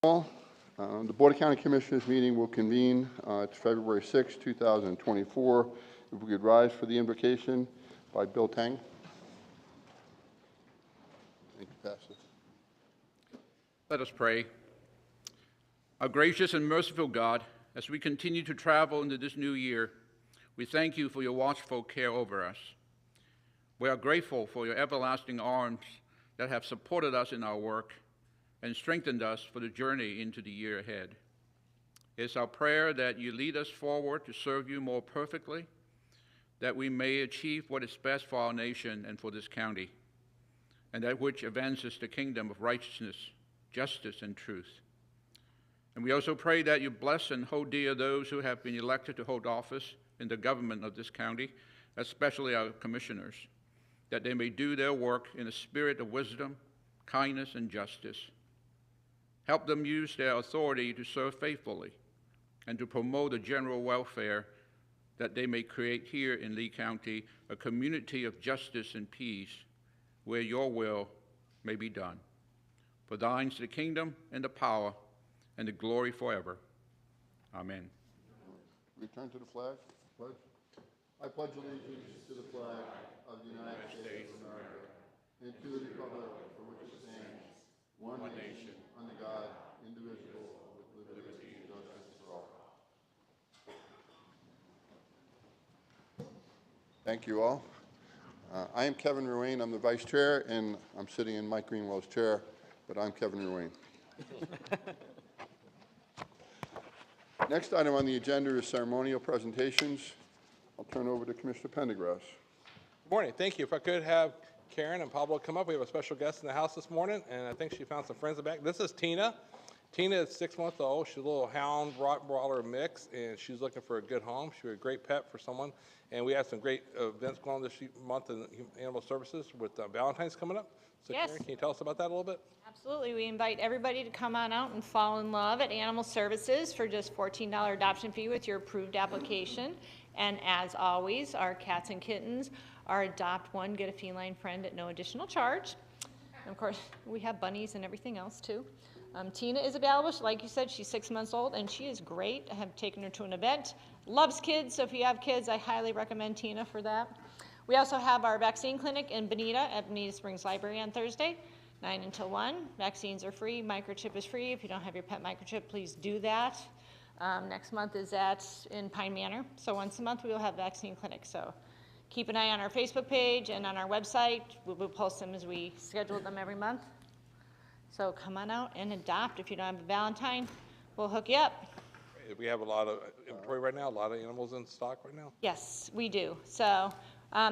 The Board of County Commissioners meeting will convene February 6, 2024. If we could rise for the invocation by Bill Tang. Thank you, Pastor. Let us pray. Our gracious and merciful God, as we continue to travel into this new year, we thank you for your watchful care over us. We are grateful for your everlasting arms that have supported us in our work and strengthened us for the journey into the year ahead. It's our prayer that you lead us forward to serve you more perfectly, that we may achieve what is best for our nation and for this county, and that which advances the kingdom of righteousness, justice, and truth. And we also pray that you bless and hold dear those who have been elected to hold office in the government of this county, especially our commissioners, that they may do their work in a spirit of wisdom, kindness, and justice. Help them use their authority to serve faithfully and to promote the general welfare, that they may create here in Lee County a community of justice and peace where your will may be done. For thine is the kingdom and the power and the glory forever. Amen. Return to the flag. Pledge. I pledge allegiance to the flag of the United States of America and to the republic for which it stands, one nation, under God, indivisible, with liberty and justice for all. Thank you all. I am Kevin Ruane. I'm the vice chair, and I'm sitting in Mike Greenwell's chair, but I'm Kevin Ruane. Next item on the agenda is ceremonial presentations. I'll turn over to Commissioner Pendergrass. Good morning. Thank you. If I could have Karen and Pablo come up. We have a special guest in the house this morning, and I think she found some friends in the back. This is Tina. Tina is 6 months old. She's a little hound Rottweiler mix, and she's looking for a good home. She's a great pet for someone. And we have some great events going on this month in Animal Services with Valentine's coming up. So Yes. Karen, can you tell us about that a little bit? Absolutely. We invite everybody to come on out and fall in love at Animal Services for just $14 adoption fee with your approved application. And as always, our cats and kittens are adopt one, get a feline friend at no additional charge. And of course, we have bunnies and everything else too. Tina is available. Like you said, she's 6 months old, and she is great. I have taken her to an event. Loves kids, so if you have kids, I highly recommend Tina for that. We also have our vaccine clinic in Bonita at Bonita Springs Library on Thursday, 9 until 1. Vaccines are free. Microchip is free. If you don't have your pet microchip, please do that. Next month is in Pine Manor. So once a month, we will have vaccine clinics. So keep an eye on our Facebook page and on our website. We will post them as we schedule them every month. So come on out and adopt. If you don't have a Valentine, we'll hook you up. We have a lot of inventory right now, a lot of animals in stock right now. Yes, we do. So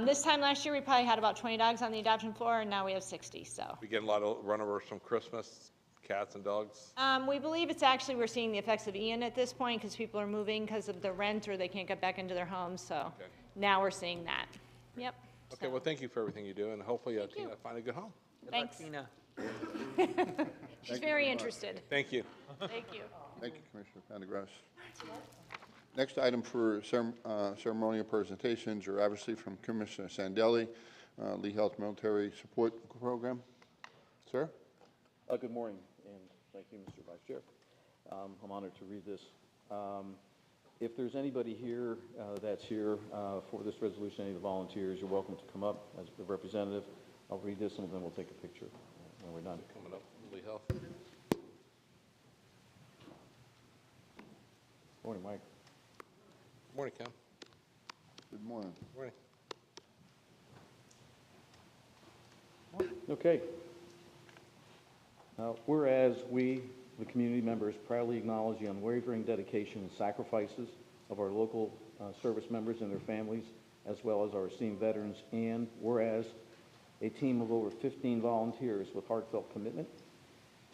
this time last year, we probably had about 20 dogs on the adoption floor, and now we have 60. So We get a lot of runovers from Christmas, cats and dogs. we believe it's actually, we're seeing the effects of Ian at this point because people are moving because of the rent or they can't get back into their homes. So now we're seeing that. Yep. Okay, well, thank you for everything you do, and hopefully Tina find a good home. Thanks. Tina. She's very interested. Thank you. Thank you. Thank you, Commissioner Pendergrass. Next item for ceremonial presentations are obviously from Commissioner Sandelli, Lee Health Military Support Program. Sir? Good morning, and thank you, Mr. Vice Chair. I'm honored to read this. If there's anybody here that's here for this resolution, any of the volunteers, you're welcome to come up as the representative. I'll read this, and then we'll take a picture when we're done. Coming up, Lee Health. Morning, Mike. Morning, Ken. Good morning. Morning. Okay. Whereas we, the community members, proudly acknowledge the unwavering dedication and sacrifices of our local service members and their families, as well as our esteemed veterans, and whereas a team of over 15 volunteers with heartfelt commitment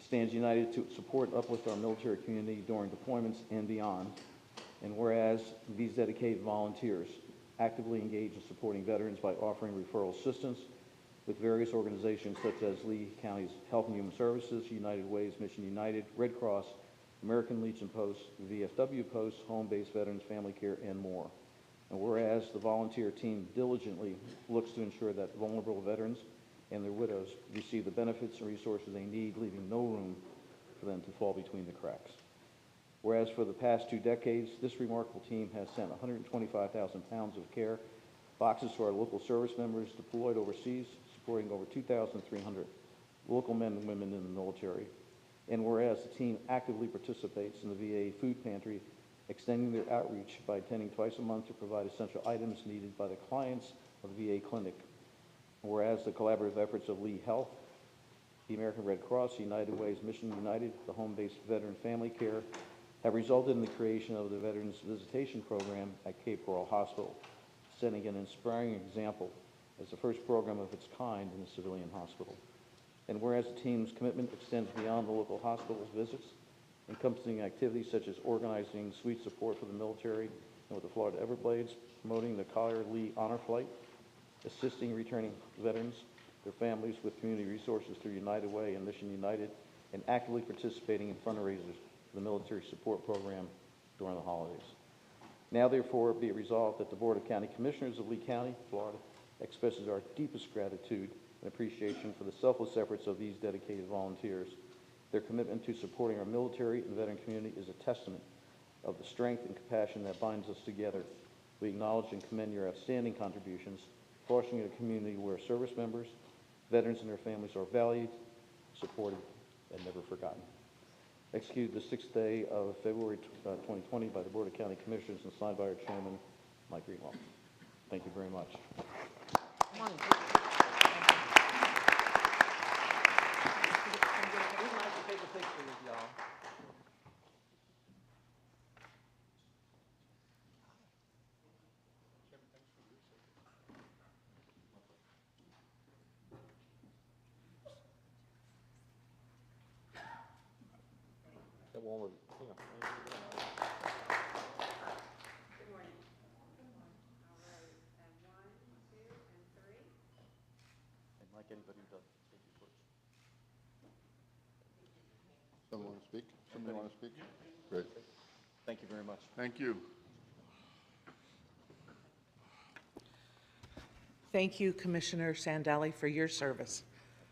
stands united to support and uplift our military community during deployments and beyond, and whereas these dedicated volunteers actively engage in supporting veterans by offering referral assistance with various organizations such as Lee County's Health and Human Services, United Ways, Mission United, Red Cross, American Legion Post, VFW Post, Home-Based Veterans, Family Care, and more. And whereas the volunteer team diligently looks to ensure that vulnerable veterans and their widows receive the benefits and resources they need, leaving no room for them to fall between the cracks. Whereas for the past 2 decades, this remarkable team has sent 125,000 pounds of care boxes to our local service members deployed overseas, supporting over 2,300 local men and women in the military. And whereas the team actively participates in the VA food pantry, extending their outreach by attending twice a month to provide essential items needed by the clients of the VA clinic. Whereas the collaborative efforts of Lee Health, the American Red Cross, United Way's Mission United, the Home-Based Veteran Family Care, have resulted in the creation of the Veterans Visitation Program at Cape Coral Hospital, setting an inspiring example as the first program of its kind in a civilian hospital. And whereas the team's commitment extends beyond the local hospital's visits, encompassing activities such as organizing suite support for the military and with the Florida Everblades, promoting the Collier Lee Honor Flight, assisting returning veterans, their families with community resources through United Way and Mission United, and actively participating in fundraisers for the military support program during the holidays. Now, therefore, be it resolved that the Board of County Commissioners of Lee County, Florida, expresses our deepest gratitude and appreciation for the selfless efforts of these dedicated volunteers. Their commitment to supporting our military and veteran community is a testament of the strength and compassion that binds us together. We acknowledge and commend your outstanding contributions, fostering a community where service members, veterans, and their families are valued, supported, and never forgotten. Executed the 6th day of February 2020 by the Board of County Commissioners and signed by our Chairman, Mike Greenwald. Thank you very much. Come on. We'd like to take a picture with y'all. That one with, And like anybody who does, take your first. Someone want to speak? Somebody want to speak? Great. Thank you very much. Thank you. Thank you, Commissioner Sandali, for your service.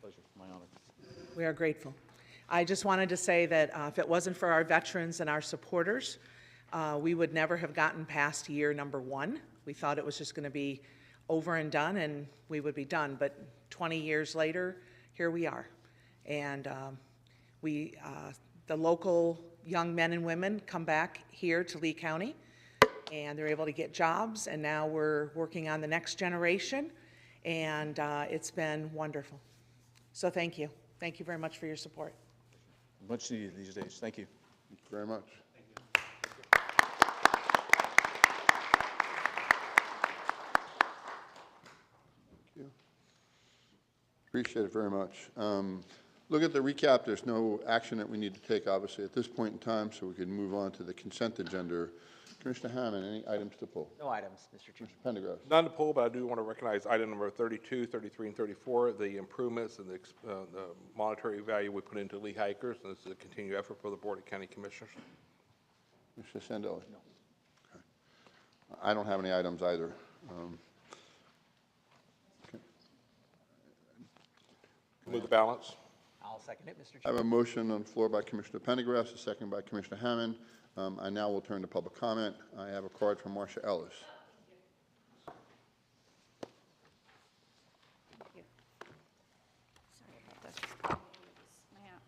Pleasure, my honor. We are grateful. I just wanted to say that if it wasn't for our veterans and our supporters, we would never have gotten past year number 1. We thought it was just going to be over and done and we would be done, but 20 years later, here we are. And the local young men and women come back here to Lee County and they're able to get jobs, and now we're working on the next generation, and it's been wonderful. So thank you. Thank you very much for your support. Much needed these days. Thank you. Thank you very much. Thank you. Appreciate it very much. Look at the recap. There's no action that we need to take, obviously, at this point in time, so we can move on to the consent agenda. Commissioner Hammond, any items to pull? No items, Mr. Chairman. Pendergrass. none to pull, but I do want to recognize item number 32, 33, and 34, the improvements and the monetary value we put into Lee Hikers, and this is a continued effort for the Board of County Commissioners. Mr. Sandeli? No. Okay. I don't have any items either. Okay. Move the balance. I'll second it, Mr. I have Chairman. a motion on the floor by Commissioner Pendergrass, a second by Commissioner Hammond. I now will turn to public comment. I have a card from Marcia Ellis. Thank you. Sorry about this. Snap.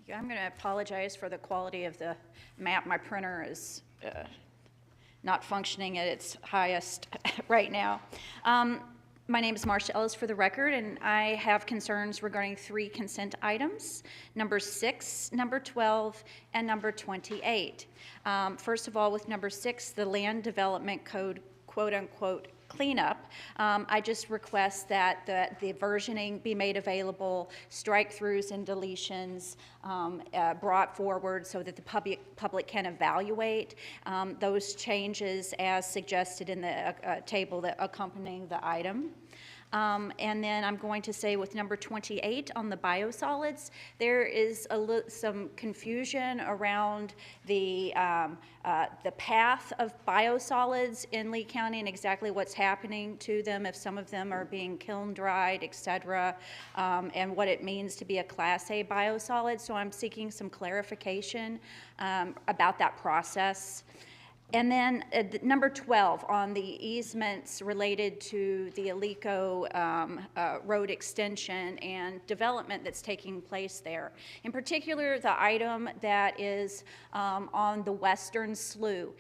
Yeah, I'm going to apologize for the quality of the map. My printer is not functioning at its highest right now. My name is Marcia Ellis for the record, and I have concerns regarding 3 consent items, number 6, number 12, and number 28. First of all, with number 6, the Land Development Code quote-unquote cleanup, I just request that the versioning be made available, strike-throughs and deletions brought forward so that the public can evaluate those changes as suggested in the table that accompanying the item. And then I'm going to say with number 28 on the biosolids, there is some confusion around the path of biosolids in Lee County and exactly what's happening to them, if some of them are being kiln dried, et cetera, and what it means to be a Class A biosolid. So I'm seeking some clarification about that process. And then number 12 on the easements related to the Alico road extension and development that's taking place there. In particular, the item that is on the western slough.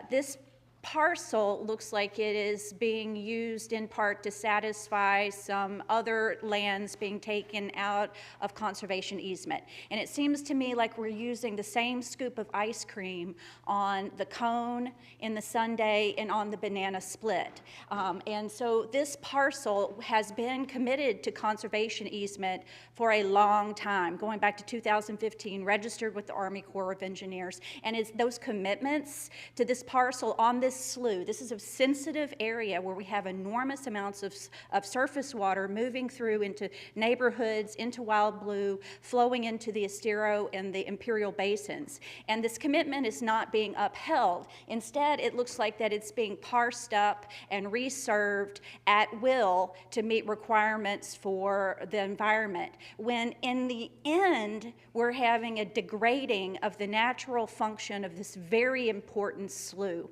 This parcel looks like it is being used in part to satisfy some other lands being taken out of conservation easement. And it seems to me like we're using the same scoop of ice cream on the cone, in the sundae, and on the banana split. And so this parcel has been committed to conservation easement for a long time, going back to 2015, registered with the Army Corps of Engineers. And it's those commitments to this parcel on this slough. This is a sensitive area where we have enormous amounts of surface water moving through into neighborhoods, into Wild Blue, flowing into the Estero and the Imperial Basins. And this commitment is not being upheld. Instead, it looks like that it's being parsed up and reserved at will to meet requirements for the environment, when in the end, we're having a degrading of the natural function of this very important slough.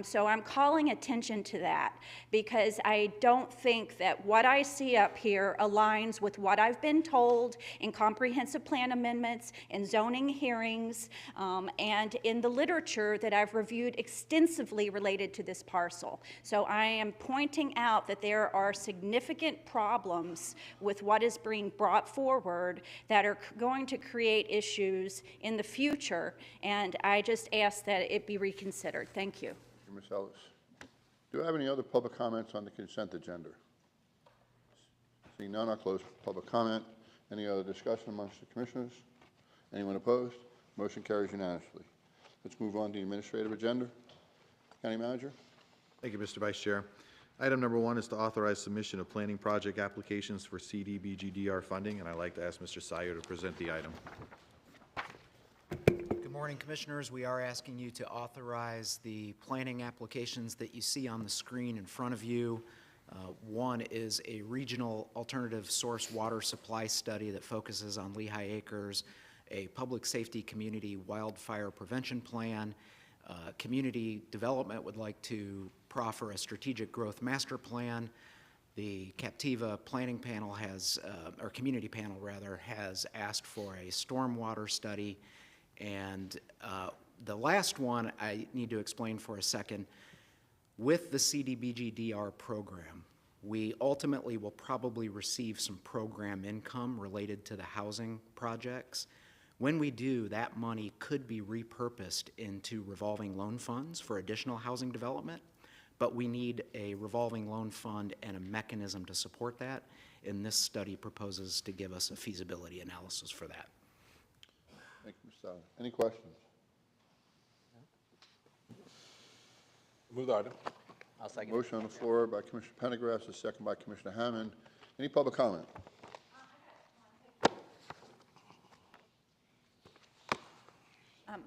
So I'm calling attention to that because I don't think that what I see up here aligns with what I've been told in comprehensive plan amendments, in zoning hearings, and in the literature that I've reviewed extensively related to this parcel. So I am pointing out that there are significant problems with what is being brought forward that are going to create issues in the future, and I just ask that it be reconsidered. Thank you. Ms. Ellis. Do I have any other public comments on the consent agenda? Seeing none, I'll close public comment. Any other discussion amongst the commissioners? Anyone opposed? Motion carries unanimously. Let's move on to the administrative agenda. County Manager. Thank you, Mr. Vice Chair. Item number 1 is to authorize submission of planning project applications for CDBG-DR funding, and I'd like to ask Mr. Sayer to present the item. Good morning, Commissioners. We are asking you to authorize the planning applications that you see on the screen in front of you. One is a regional alternative source water supply study that focuses on Lehigh Acres, a public safety community wildfire prevention plan. Community development would like to proffer a strategic growth master plan. The Captiva planning panel has, or community panel rather, has asked for a stormwater study. And the last one I need to explain for a second. With the CDBG-DR program, we ultimately will probably receive some program income related to the housing projects. When we do, that money could be repurposed into revolving loan funds for additional housing development, but we need a revolving loan fund and a mechanism to support that, and this study proposes to give us a feasibility analysis for that. Thank you, Mr. Sauer. Any questions? Move the item. I'll second. Motion on the floor by Commissioner Pendergrass, a second by Commissioner Hammond. Any public comment?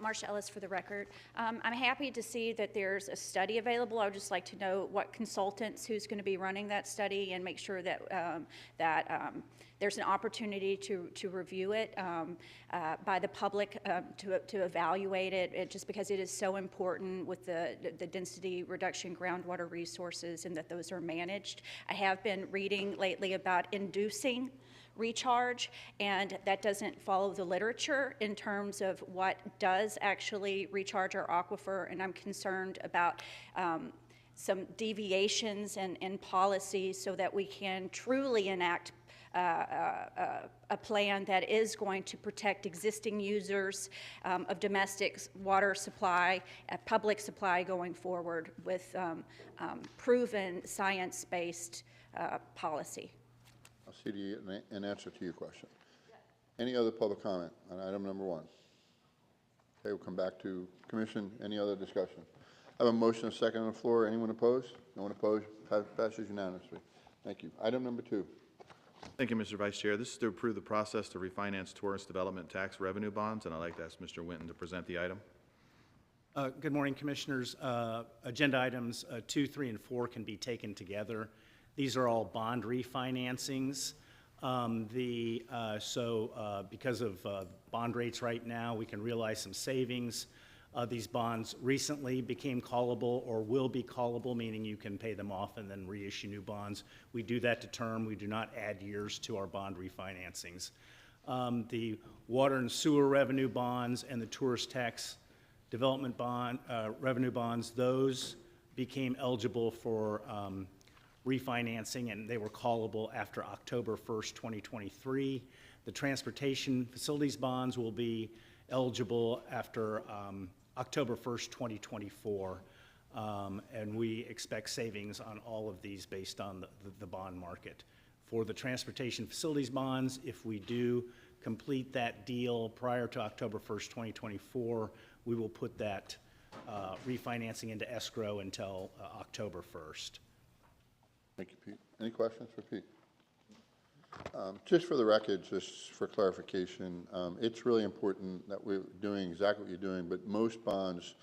Marcia Ellis for the record. I'm happy to see that there's a study available. I would just like to know what consultants, who's going to be running that study, and make sure that there's an opportunity to review it by the public to evaluate it, just because it is so important with the density reduction groundwater resources and that those are managed. I have been reading lately about inducing recharge, and that doesn't follow the literature in terms of what does actually recharge our aquifer, and I'm concerned about some deviations in policies so that we can truly enact a plan that is going to protect existing users of domestic water supply, public supply going forward with proven science-based policy. I'll see an answer to your question. Any other public comment on item number 1? Okay, we'll come back to Commission. Any other discussion? I have a motion, a second on the floor. Anyone opposed? No one opposed. Passes unanimously. Thank you. Item number 2. Thank you, Mr. Vice Chair. This is to approve the process to refinance tourist development tax revenue bonds, and I'd like to ask Mr. Winton to present the item. Good morning, Commissioners. Agenda items 2, 3, and 4 can be taken together. These are all bond refinancings. Because of bond rates right now, we can realize some savings. These bonds recently became callable or will be callable, meaning you can pay them off and then reissue new bonds. We do that to term. We do not add years to our bond refinancings. The water and sewer revenue bonds and the tourist tax development bond, revenue bonds, those became eligible for refinancing, and they were callable after October 1st, 2023. The transportation facilities bonds will be eligible after October 1st, 2024, and we expect savings on all of these based on the bond market. For the transportation facilities bonds, if we do complete that deal prior to October 1st, 2024, we will put that refinancing into escrow until October 1st. Thank you, Pete. Any questions for Pete? Just for the record, just for clarification, it's really important that we're doing exactly what you're doing, but most bonds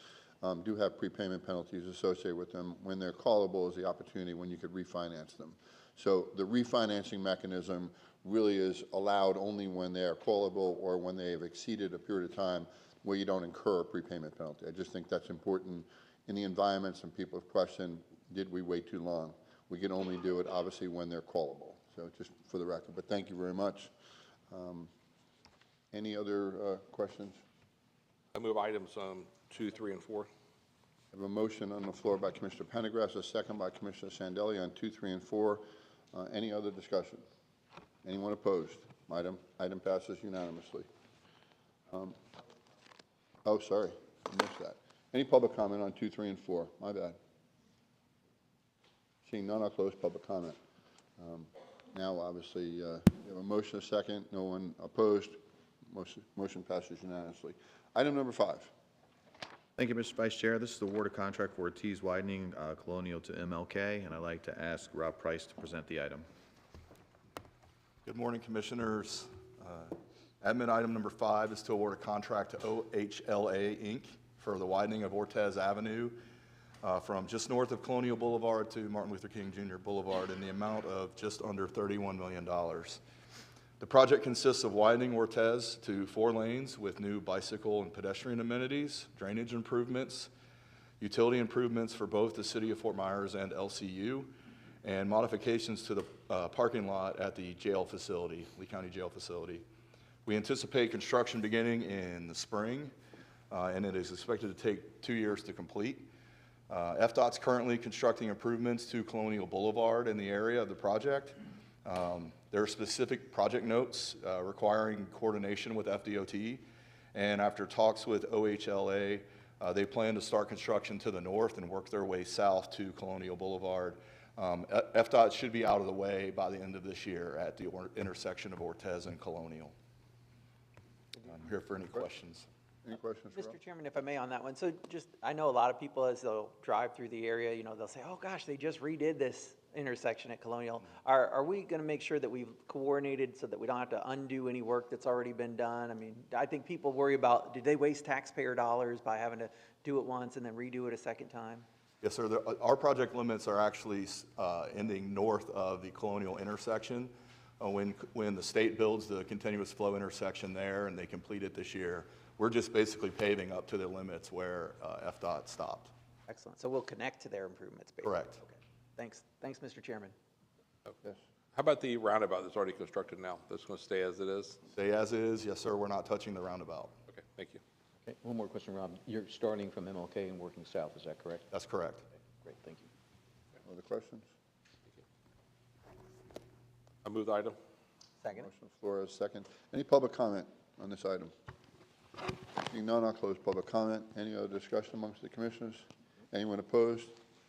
do have prepayment penalties associated with them. When they're callable is the opportunity when you could refinance them. So the refinancing mechanism really is allowed only when they are callable or when they have exceeded a period of time where you don't incur a prepayment penalty. I just think that's important in the environment. Some people have questioned, did we wait too long? We can only do it, obviously, when they're callable. So just for the record, but thank you very much. Any other questions? I move items 2, 3, and 4. I have a motion on the floor by Commissioner Pendergrass, a second by Commissioner Sandelli on 2, 3, and 4. Any other discussion? Anyone opposed? Item passes unanimously. Oh, sorry, I missed that. Any public comment on 2, 3, and 4? My bad. Seeing none, I'll close public comment. Now, obviously, we have a motion, a second, no one opposed. Motion passes unanimously. Item number 5. Thank you, Mr. Vice Chair. This is the award of contract for Ortiz Widening, Colonial to MLK, and I'd like to ask Rob Price to present the item. Good morning, Commissioners. Admin item number 5 is to award a contract to OHLA, Inc. for the widening of Ortiz Avenue from just north of Colonial Boulevard to Martin Luther King Jr. Boulevard in the amount of just under $31 million. The project consists of widening Ortiz to 4 lanes with new bicycle and pedestrian amenities, drainage improvements, utility improvements for both the City of Fort Myers and LCU, and modifications to the parking lot at the jail facility, Lee County Jail Facility. We anticipate construction beginning in the spring, and it is expected to take 2 years to complete. FDOT's currently constructing improvements to Colonial Boulevard in the area of the project. There are specific project notes requiring coordination with FDOT, and after talks with OHLA, they plan to start construction to the north and work their way south to Colonial Boulevard. FDOT should be out of the way by the end of this year at the intersection of Ortiz and Colonial. I'm here for any questions. Any questions for Rob? Mr. Chairman, if I may on that one, so just, I know a lot of people as they'll drive through the area, they'll say, oh gosh, they just redid this intersection at Colonial. Are we gonna make sure that we've coordinated so that we don't have to undo any work that's already been done? I mean, I think people worry about, did they waste taxpayer dollars by having to do it once and then redo it a second time? Yes, sir. Our project limits are actually ending north of the Colonial intersection. When the state builds the continuous flow intersection there and they complete it this year, we're just basically paving up to the limits where FDOT stopped. Excellent. So we'll connect to their improvements, basically. Correct. Okay. Thanks, Mr. Chairman. Yes. How about the roundabout that's already constructed now? That's going to stay as it is? Stay as is. Yes, sir. We're not touching the roundabout. Okay, thank you. Okay, one more question, Rob. You're starting from MLK and working south, is that correct? That's correct. Great, thank you. Other questions? I move the item. Second. Motion on the floor is second. Any public comment on this item? Seeing none, I'll close public comment. Any other discussion amongst the commissioners? Anyone opposed?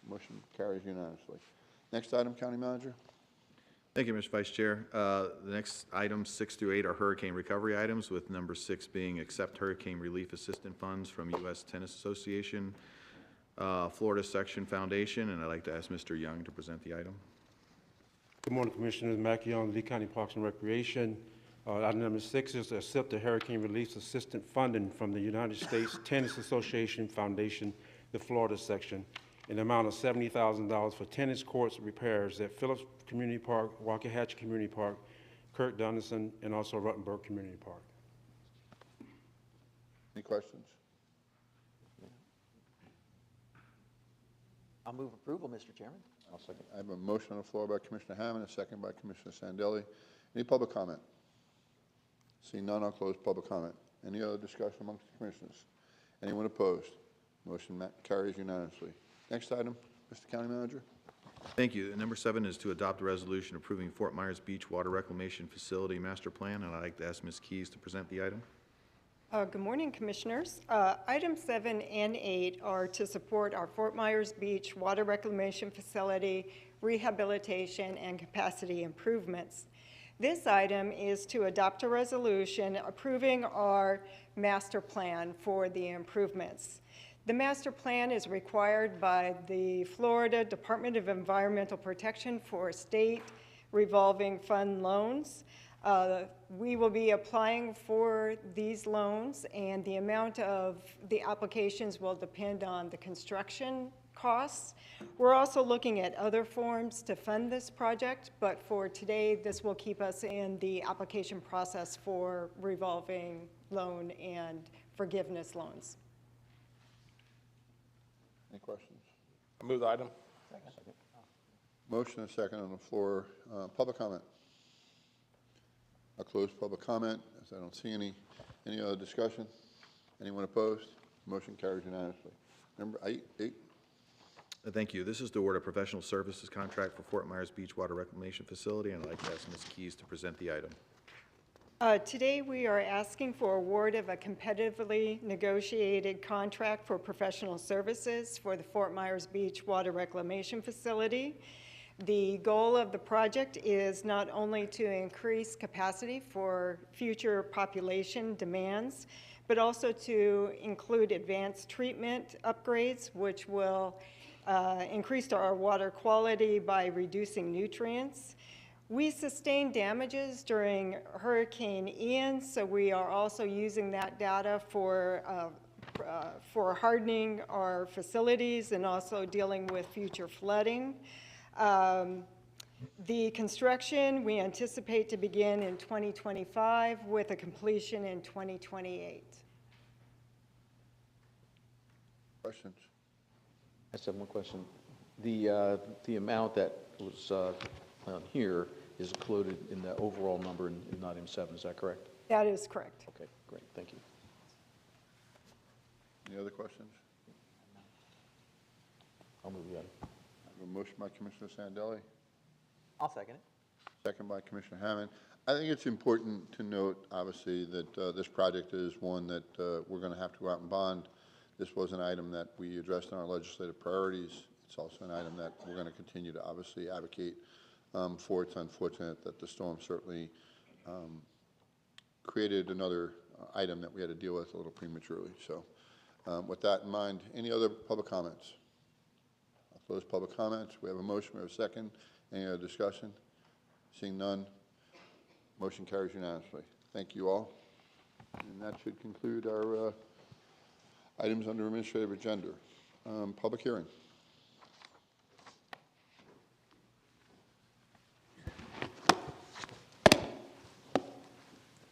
Motion carries unanimously. Next item, County Manager. Thank you, Mr. Vice Chair. The next items, 6 through 8, are hurricane recovery items, with number 6 being accept hurricane relief assistance funds from U.S. Tennis Association, Florida Section Foundation, and I'd like to ask Mr. Young to present the item. Good morning, Commissioners. Mack Young, Lee County Parks and Recreation. Item number 6 is to accept the Hurricane Relief Assistance funding from the United States Tennis Association Foundation, the Florida section, in the amount of $70,000 for tennis courts repairs at Phillips Community Park, Waxahachie Community Park, Kirk Donaldson, and also Ruttenberg Community Park. Any questions? I'll move approval, Mr. Chairman. I'll second. I have a motion on the floor by Commissioner Hammond, a second by Commissioner Sandelli. Any public comment? Seeing none, I'll close public comment. Any other discussion amongst the commissioners? Anyone opposed? Motion carries unanimously. Next item, Mr. County Manager. Thank you. Number 7 is to adopt a resolution approving Fort Myers Beach Water Reclamation Facility Master Plan, and I'd like to ask Ms. Keys to present the item. Good morning, Commissioners. Items 7 and 8 are to support our Fort Myers Beach Water Reclamation Facility rehabilitation and capacity improvements. This item is to adopt a resolution approving our master plan for the improvements. The master plan is required by the Florida Department of Environmental Protection for state revolving fund loans. We will be applying for these loans, and the amount of the applications will depend on the construction costs. We're also looking at other forms to fund this project, but for today, this will keep us in the application process for revolving loan and forgiveness loans. Any questions? I move the item. Second. Motion and second on the floor. Public comment. I'll close public comment as I don't see any. Any other discussion? Anyone opposed? Motion carries unanimously. Number 8. Thank you. This is to award a professional services contract for Fort Myers Beach Water Reclamation Facility, and I'd like to ask Ms. Keys to present the item. Today, we are asking for award of a competitively negotiated contract for professional services for the Fort Myers Beach Water Reclamation Facility. The goal of the project is not only to increase capacity for future population demands, but also to include advanced treatment upgrades, which will increase our water quality by reducing nutrients. We sustained damages during Hurricane Ian, so we are also using that data for hardening our facilities and also dealing with future flooding. The construction we anticipate to begin in 2025 with a completion in 2028. Questions? I just have one question. The amount that was on here is included in the overall number in item 7, is that correct? That is correct. Okay, great, thank you. Any other questions? I'll move the item. I have a motion by Commissioner Sandelli, I'll second it. second by Commissioner Hammond. I think it's important to note, obviously, that this project is one that we're going to have to go out and bond. This was an item that we addressed in our legislative priorities. It's also an item that we're going to continue to obviously advocate for. It's unfortunate that the storm certainly created another item that we had to deal with a little prematurely. So with that in mind, any other public comments? I'll close public comments. We have a motion, we have a second. Any other discussion? Seeing none, motion carries unanimously. Thank you all. And that should conclude our items under administrative agenda. Public hearing.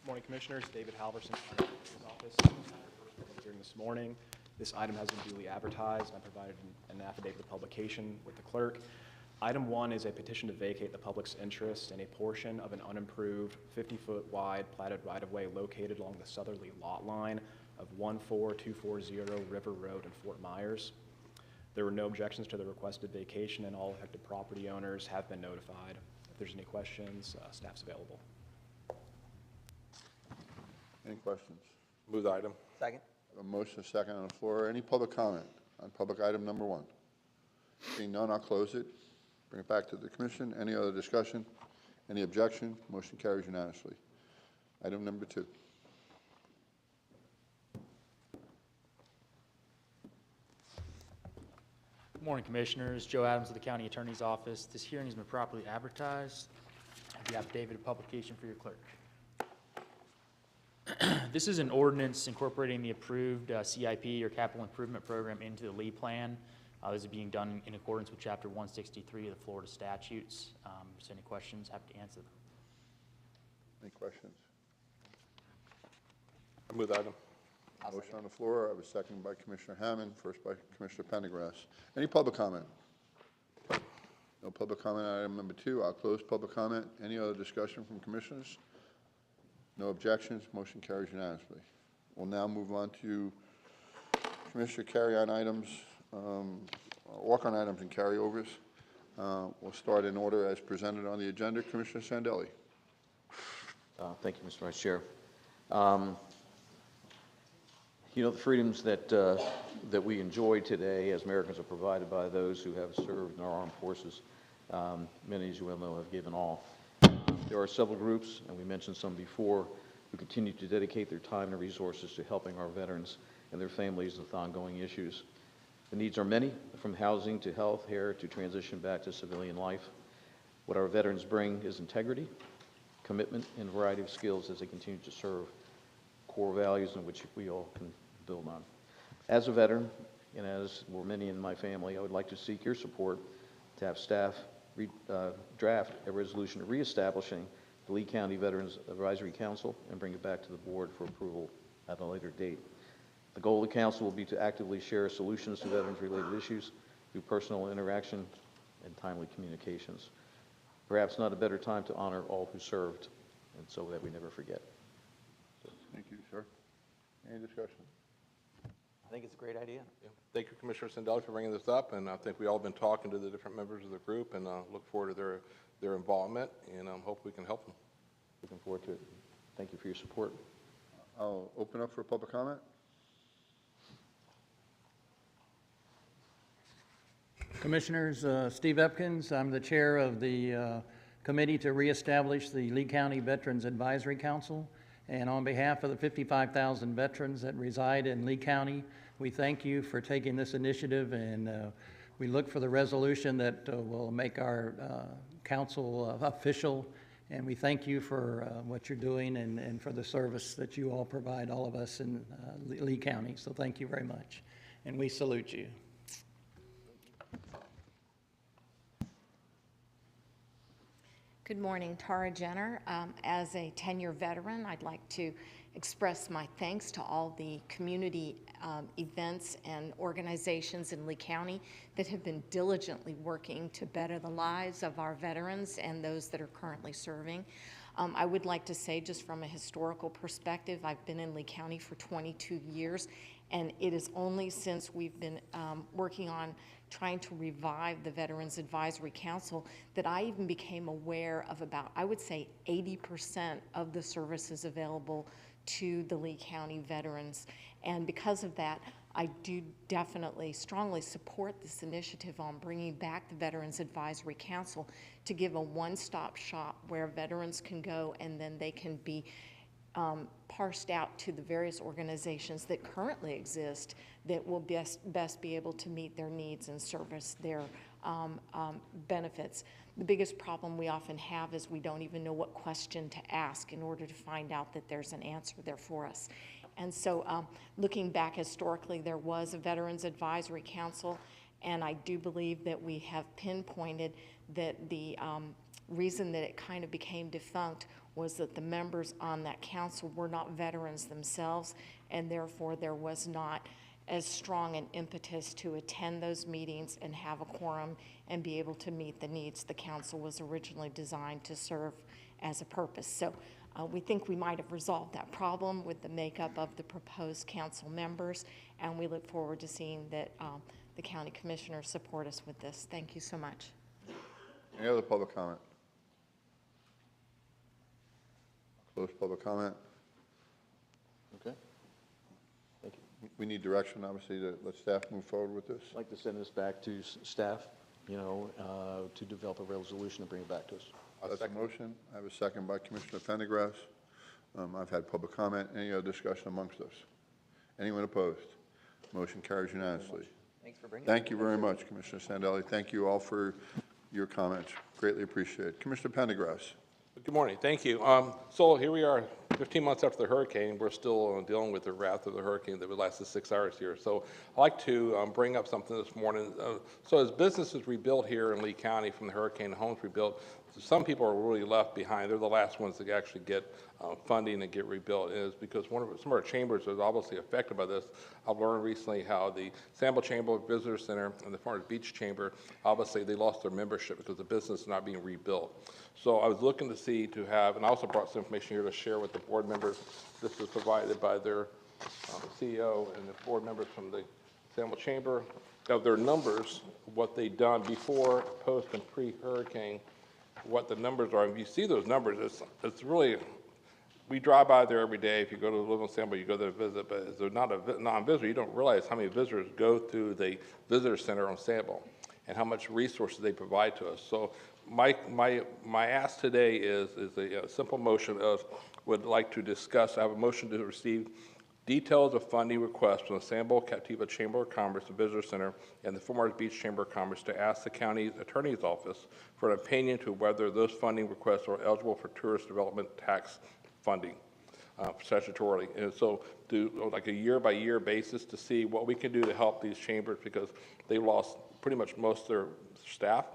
Morning, Commissioners. David Halverson, County Attorney's Office. This is our first public hearing this morning. This item has been duly advertised. I provided an affidavit of publication with the clerk. Item 1 is a petition to vacate the public's interest in a portion of an unimproved 50-foot wide platted right-of-way located along the southerly lot line of 14240 River Road in Fort Myers. There were no objections to the requested vacation, and all affected property owners have been notified. If there's any questions, staff's available. Any questions? Move the item. Second. A motion, a second on the floor. Any public comment on public item number 1? Seeing none, I'll close it. Bring it back to the commission. Any other discussion? Any objection? Motion carries unanimously. Item number 2. Good morning, Commissioners. Joe Adams of the County Attorney's Office. This hearing has been properly advertised. I have the affidavit of publication for your clerk. This is an ordinance incorporating the approved CIP or Capital Improvement Program into the Lee Plan. This is being done in accordance with Chapter 163 of the Florida statutes. If there's any questions, happy to answer them. Any questions? I move the item. Motion on the floor. I have a second by Commissioner Hammond, first by Commissioner Pendergrass. Any public comment? No public comment on item number 2. I'll close public comment. Any other discussion from commissioners? No objections. Motion carries unanimously. We'll now move on to Commissioner carry-on items, walk-on items and carryovers. We'll start in order as presented on the agenda. Commissioner Sandelli. Thank you, Mr. Vice Chair. You know, the freedoms that we enjoy today as Americans are provided by those who have served in our armed forces. Many, as you well know, have given all. There are several groups, and we mentioned some before, who continue to dedicate their time and resources to helping our veterans and their families with ongoing issues. The needs are many, from housing to health care to transition back to civilian life. What our veterans bring is integrity, commitment, and a variety of skills as they continue to serve, core values in which we all can build on. As a veteran, and as were many in my family, I would like to seek your support to have staff draft a resolution reestablishing the Lee County Veterans Advisory Council and bring it back to the board for approval at a later date. The goal of the council will be to actively share solutions to veterans-related issues through personal interaction and timely communications. Perhaps not a better time to honor all who served, and so that we never forget. Thank you, sir. Any discussion? I think it's a great idea. Yeah. Thank you, Commissioner Sandelli, for bringing this up, and I think we all been talking to the different members of the group, and look forward to their involvement, and hope we can help them. Looking forward to it. Thank you for your support. I'll open up for public comment. Commissioners, Steve Epkins, I'm the chair of the committee to reestablish the Lee County Veterans Advisory Council. And on behalf of the 55,000 veterans that reside in Lee County, we thank you for taking this initiative, and we look for the resolution that will make our council official. And we thank you for what you're doing and for the service that you all provide all of us in Lee County. So thank you very much. And we salute you. Good morning, Tara Jenner. As a 10-year veteran, I'd like to express my thanks to all the community events and organizations in Lee County that have been diligently working to better the lives of our veterans and those that are currently serving. I would like to say, just from a historical perspective, I've been in Lee County for 22 years, and it is only since we've been working on trying to revive the Veterans Advisory Council that I even became aware of about, I would say, 80% of the services available to the Lee County veterans. And because of that, I do definitely strongly support this initiative on bringing back the Veterans Advisory Council to give a one-stop shop where veterans can go and then they can be parsed out to the various organizations that currently exist that will best be able to meet their needs and service their benefits. The biggest problem we often have is we don't even know what question to ask in order to find out that there's an answer there for us. And so looking back historically, there was a Veterans Advisory Council, and I do believe that we have pinpointed that the reason that it kind of became defunct was that the members on that council were not veterans themselves, and therefore there was not as strong an impetus to attend those meetings and have a quorum and be able to meet the needs the council was originally designed to serve as a purpose. So we think we might have resolved that problem with the makeup of the proposed council members, and we look forward to seeing that the county commissioners support us with this. Thank you so much. Any other public comment? Close public comment. Okay. Thank you. We need direction, obviously, to let staff move forward with this. I'd like to send this back to staff, to develop a resolution and bring it back to us. That's a motion. I have a second by Commissioner Pendergrass. I've had public comment. Any other discussion amongst us? Anyone opposed? Motion carries unanimously. Thanks for bringing it. Thank you very much, Commissioner Sandelli. Thank you all for your comments. Greatly appreciated. Commissioner Pendergrass. Good morning, thank you. So here we are, 15 months after the hurricane, we're still dealing with the wrath of the hurricane that lasted 6 hours here. So I'd like to bring up something this morning. So as businesses rebuild here in Lee County from the hurricane, homes rebuilt, some people are really left behind. They're the last ones to actually get funding and get rebuilt. And it's because some of our chambers are obviously affected by this. I've learned recently how the Sample Chamber Visitor Center and the Farmers Beach Chamber, obviously they lost their membership because the business is not being rebuilt. So I was looking to see to have, and I also brought some information here to share with the board members. This was provided by their CEO and the board members from the Sample Chamber of their numbers, what they've done before, post, and pre-hurricane, what the numbers are. If you see those numbers, it's really, we drive by there every day. If you go to live in Sample, you go there to visit, but as they're not a non-visitor, you don't realize how many visitors go through the visitor center on Sample and how much resources they provide to us. So my ask today is a simple motion of, would like to discuss, I have a motion to receive details of funding requests from the Sample Captiva Chamber of Commerce, the Visitor Center, and the Farmers Beach Chamber of Commerce to ask the county attorney's office for an opinion to whether those funding requests are eligible for tourist development tax funding statutorily. And so do like a year-by-year basis to see what we can do to help these chambers because they lost pretty much most of their staff.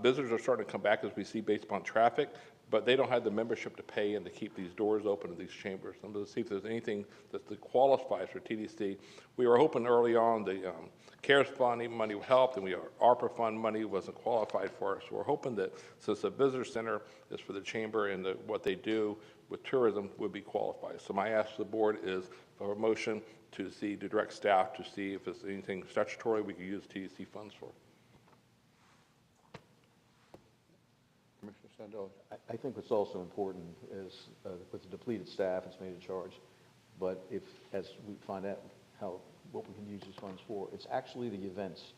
Visitors are starting to come back as we see based upon traffic, but they don't have the membership to pay and to keep these doors open to these chambers. I'm going to see if there's anything that qualifies for TDC. We were hoping early on the CARES funding money helped, and ARPA fund money wasn't qualified for us. So we're hoping that since the visitor center is for the chamber and what they do with tourism would be qualified. So my ask to the board is for a motion to direct staff to see if there's anything statutory we could use TDC funds for. Commissioner Sandelli. I think what's also important is with the depleted staff, it's made a charge. But if, as we find out what we can use these funds for, it's actually the events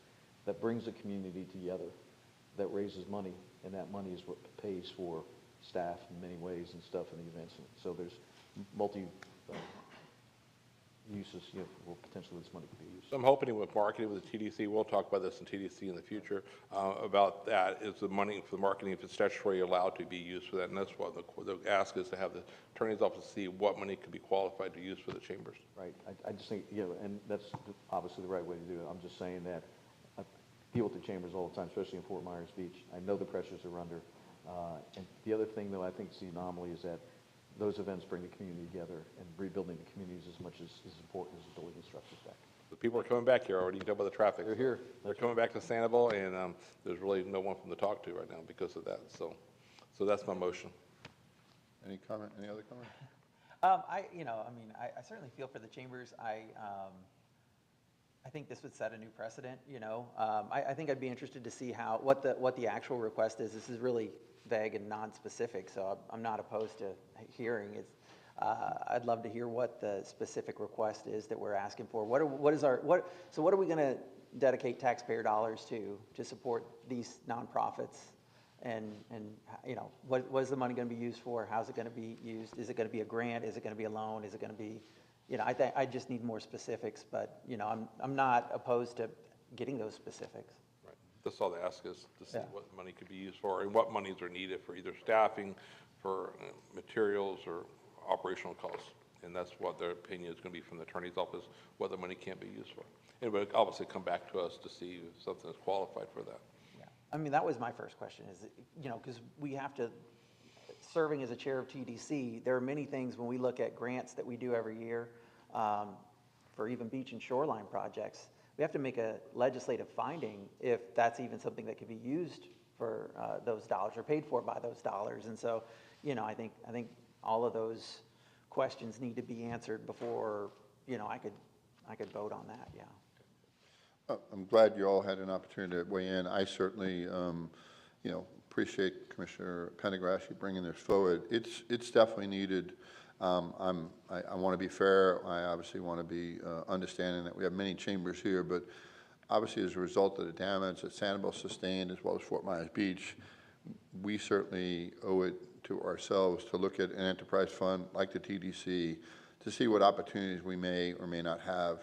that brings the community together, that raises money, and that money is what pays for staff in many ways and stuff in the events. So there's uses, where potentially this money could be used. So I'm hoping with marketing with the TDC, we'll talk about this in TDC in the future, about that, is the money for the marketing, if it's statutory allowed to be used for that. And that's what the ask is, to have the attorney's office see what money could be qualified to use for the chambers. Right. I just think, and that's obviously the right way to do it. I'm just saying that I deal with the chambers all the time, especially in Fort Myers Beach. I know the pressures they're under. And the other thing, though, I think is the anomaly is that those events bring the community together, and rebuilding the communities as much as important as building structures back. The people are coming back here already. You can tell by the traffic. They're here. They're coming back to Sanibel, and there's really no one from to talk to right now because of that. So that's my motion. Any comment? Any other comment? I certainly feel for the chambers. I think this would set a new precedent. I think I'd be interested to see what the actual request is. This is really vague and non-specific, so I'm not opposed to hearing it. I'd love to hear what the specific request is that we're asking for. So what are we going to dedicate taxpayer dollars to support these nonprofits? And what is the money going to be used for? How's it going to be used? Is it going to be a grant? Is it going to be a loan? Is it going to be, I just need more specifics, but I'm not opposed to getting those specifics. Right. That's all they ask is to see what money could be used for and what monies are needed for either staffing, for materials, or operational costs. And that's what their opinion is going to be from the attorney's office, what the money can't be used for. It would obviously come back to us to see if something is qualified for that. Yeah, that was my first question is, because we have to, serving as a chair of TDC, there are many things when we look at grants that we do every year for even beach and shoreline projects, we have to make a legislative finding if that's even something that could be used for those dollars or paid for by those dollars. And so, I think all of those questions need to be answered before, I could vote on that, yeah. I'm glad you all had an opportunity to weigh in. I certainly, appreciate Commissioner Pendergrass bringing this forward. It's definitely needed. I want to be fair. I obviously want to be understanding that we have many chambers here, but obviously as a result of the damage that Sanibel sustained, as well as Fort Myers Beach, we certainly owe it to ourselves to look at an enterprise fund like the TDC to see what opportunities we may or may not have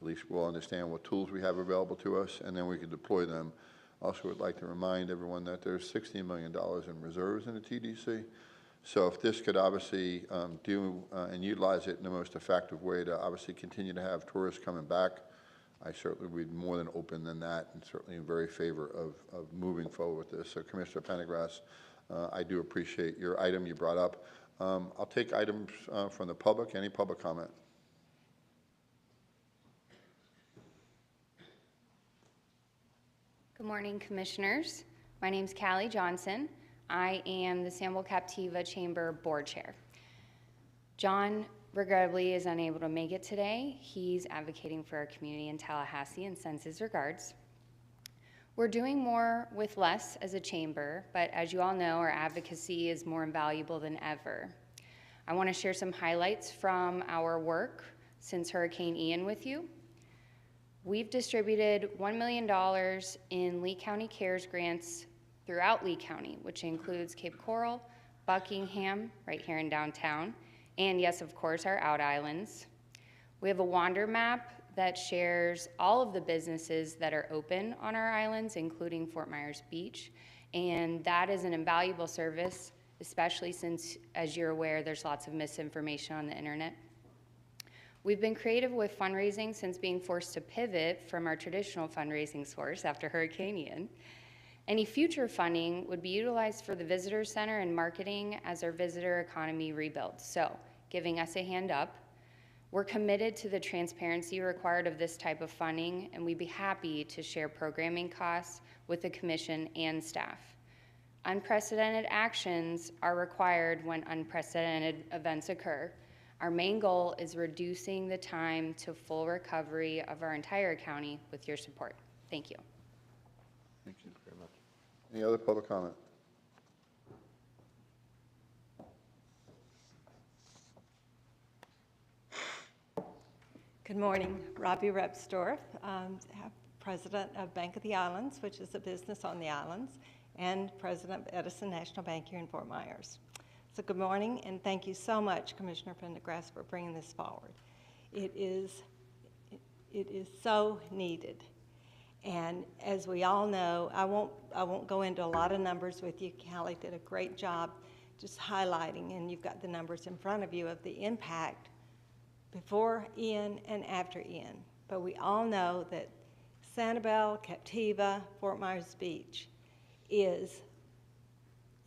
At least we'll understand what tools we have available to us, and then we can deploy them. Also would like to remind everyone that there's $16 million in reserves in the TDC. So if this could obviously do and utilize it in the most effective way to obviously continue to have tourists coming back, I certainly would be more than open than that, and certainly in very favor of moving forward with this. So Commissioner Pendergrass, I do appreciate your item you brought up. I'll take items from the public. Any public comment? Good morning, Commissioners. My name is Callie Johnson. I am the Sample Captiva Chamber Board Chair. John regrettably is unable to make it today. He's advocating for our community in Tallahassee and sends his regards. We're doing more with less as a chamber, but as you all know, our advocacy is more invaluable than ever. I want to share some highlights from our work since Hurricane Ian with you. We've distributed $1 million in Lee County CARES grants throughout Lee County, which includes Cape Coral, Buckingham, right here in downtown, and yes, of course, our out islands. We have a wander map that shares all of the businesses that are open on our islands, including Fort Myers Beach, and that is an invaluable service, especially since, as you're aware, there's lots of misinformation on the internet. We've been creative with fundraising since being forced to pivot from our traditional fundraising source after Hurricane Ian. Any future funding would be utilized for the visitor center and marketing as our visitor economy rebuilds. So, giving us a hand up. We're committed to the transparency required of this type of funding, and we'd be happy to share programming costs with the Commission and staff. Unprecedented actions are required when unprecedented events occur. Our main goal is reducing the time to full recovery of our entire county with your support. Thank you. Thank you very much. Any other public comment? Good morning. Robbie Repsdorf, President of Bank of the Islands, which is a business on the islands, and President of Edison National Bank here in Fort Myers. So good morning, and thank you so much, Commissioner Pendergrass, for bringing this forward. It is so needed. And as we all know, I won't go into a lot of numbers with you. Callie did a great job just highlighting, and you've got the numbers in front of you of the impact before Ian and after Ian. But we all know that Sanibel, Captiva, Fort Myers Beach is,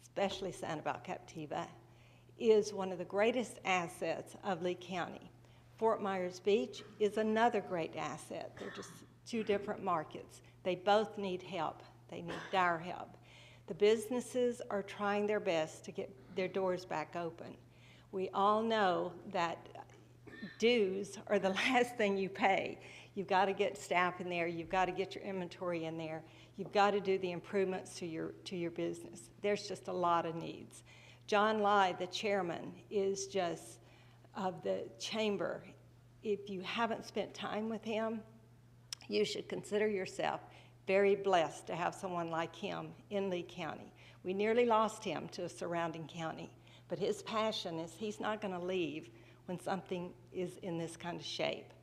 especially Sanibel, Captiva, is one of the greatest assets of Lee County. Fort Myers Beach is another great asset. They're just two different markets. They both need help. They need dire help. The businesses are trying their best to get their doors back open. We all know that dues are the last thing you pay. You've got to get staff in there. You've got to get your inventory in there. You've got to do the improvements to your business. There's just a lot of needs. John Lai, the chairman, is just of the chamber. If you haven't spent time with him, you should consider yourself very blessed to have someone like him in Lee County. We nearly lost him to a surrounding county, but his passion is he's not going to leave when something is in this kind of shape.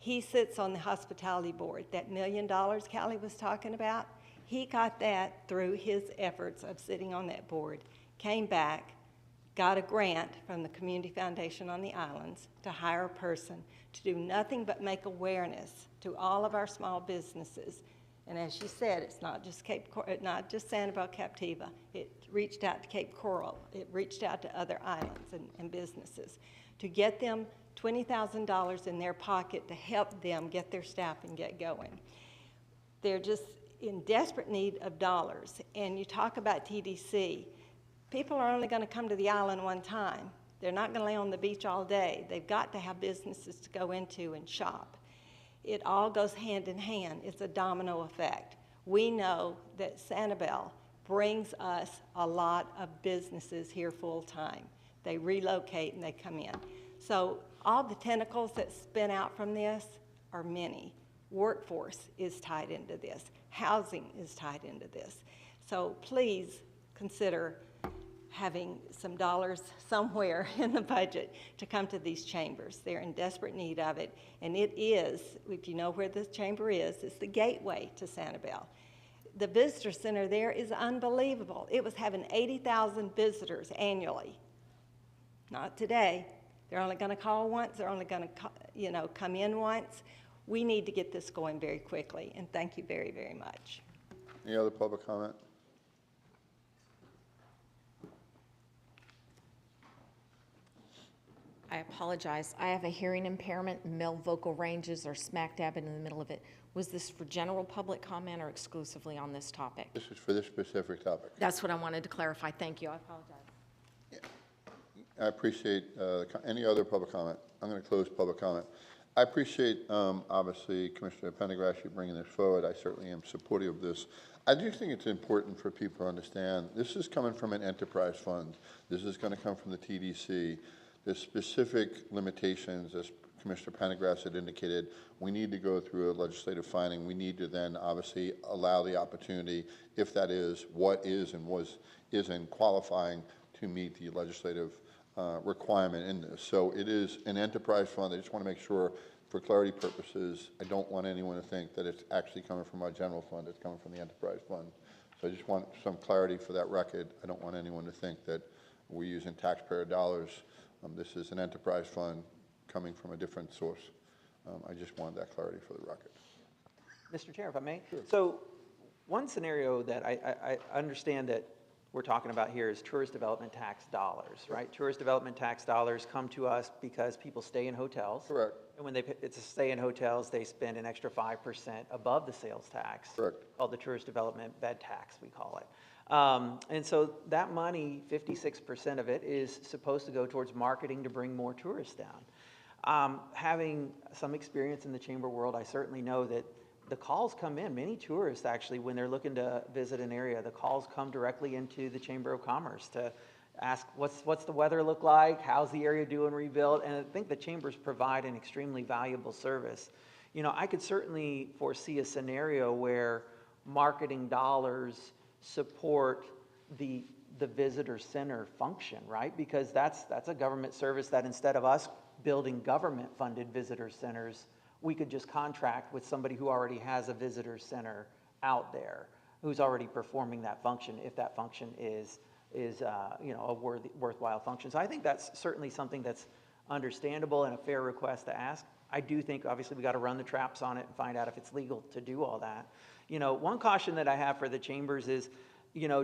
He sits on the hospitality board. That $1 million Callie was talking about, he got that through his efforts of sitting on that board, came back, got a grant from the Community Foundation on the islands to hire a person to do nothing but make awareness to all of our small businesses. And as she said, it's not just Sanibel Captiva. It reached out to Cape Coral. It reached out to other islands and businesses to get them $20,000 in their pocket to help them get their staff and get going. They're just in desperate need of dollars. And you talk about TDC. People are only going to come to the island one time. They're not going to lay on the beach all day. They've got to have businesses to go into and shop. It all goes hand in hand. It's a domino effect. We know that Sanibel brings us a lot of businesses here full time. They relocate and they come in. So all the tentacles that spin out from this are many. Workforce is tied into this. Housing is tied into this. So please consider having some dollars somewhere in the budget to come to these chambers. They're in desperate need of it, and it is, if you know where this chamber is, it's the gateway to Sanibel. The visitor center there is unbelievable. It was having 80,000 visitors annually. Not today. They're only going to call once. They're only going to, come in once. We need to get this going very quickly, and thank you very, very much. Any other public comment? I apologize. I have a hearing impairment. Male vocal ranges are smack dab in the middle of it. Was this for general public comment or exclusively on this topic? This is for this specific topic. That's what I wanted to clarify. Thank you. I apologize. I appreciate any other public comment. I'm going to close public comment. I appreciate, obviously, Commissioner Pendergrass, you bringing this forward. I certainly am supportive of this. I do think it's important for people to understand this is coming from an enterprise fund. This is going to come from the TDC. There's specific limitations, as Commissioner Pendergrass had indicated. We need to go through a legislative finding. We need to then obviously allow the opportunity, if that is what is and isn't qualifying, to meet the legislative requirement in this. So it is an enterprise fund. I just want to make sure, for clarity purposes, I don't want anyone to think that it's actually coming from our general fund. It's coming from the enterprise fund. So I just want some clarity for that record. I don't want anyone to think that we're using taxpayer dollars. This is an enterprise fund coming from a different source. I just wanted that clarity for the record. Mr. Chair, if I may. Sure. So one scenario that I understand that we're talking about here is tourist development tax dollars, right? Tourist development tax dollars come to us because people stay in hotels. Correct. And when it's a stay in hotels, they spend an extra 5% above the sales tax. Correct. Called the tourist development bed tax, we call it. And so that money, 56% of it, is supposed to go towards marketing to bring more tourists down. Having some experience in the chamber world, I certainly know that the calls come in. Many tourists, actually, when they're looking to visit an area, the calls come directly into the Chamber of Commerce to ask, what's the weather look like? How's the area doing rebuild? And I think the chambers provide an extremely valuable service. I could certainly foresee a scenario where marketing dollars support the visitor center function, right? Because that's a government service that, instead of us building government-funded visitor centers, we could just contract with somebody who already has a visitor center out there, who's already performing that function, if that function is a worthwhile function. So I think that's certainly something that's understandable and a fair request to ask. I do think, obviously, we got to run the traps on it and find out if it's legal to do all that. One caution that I have for the chambers is,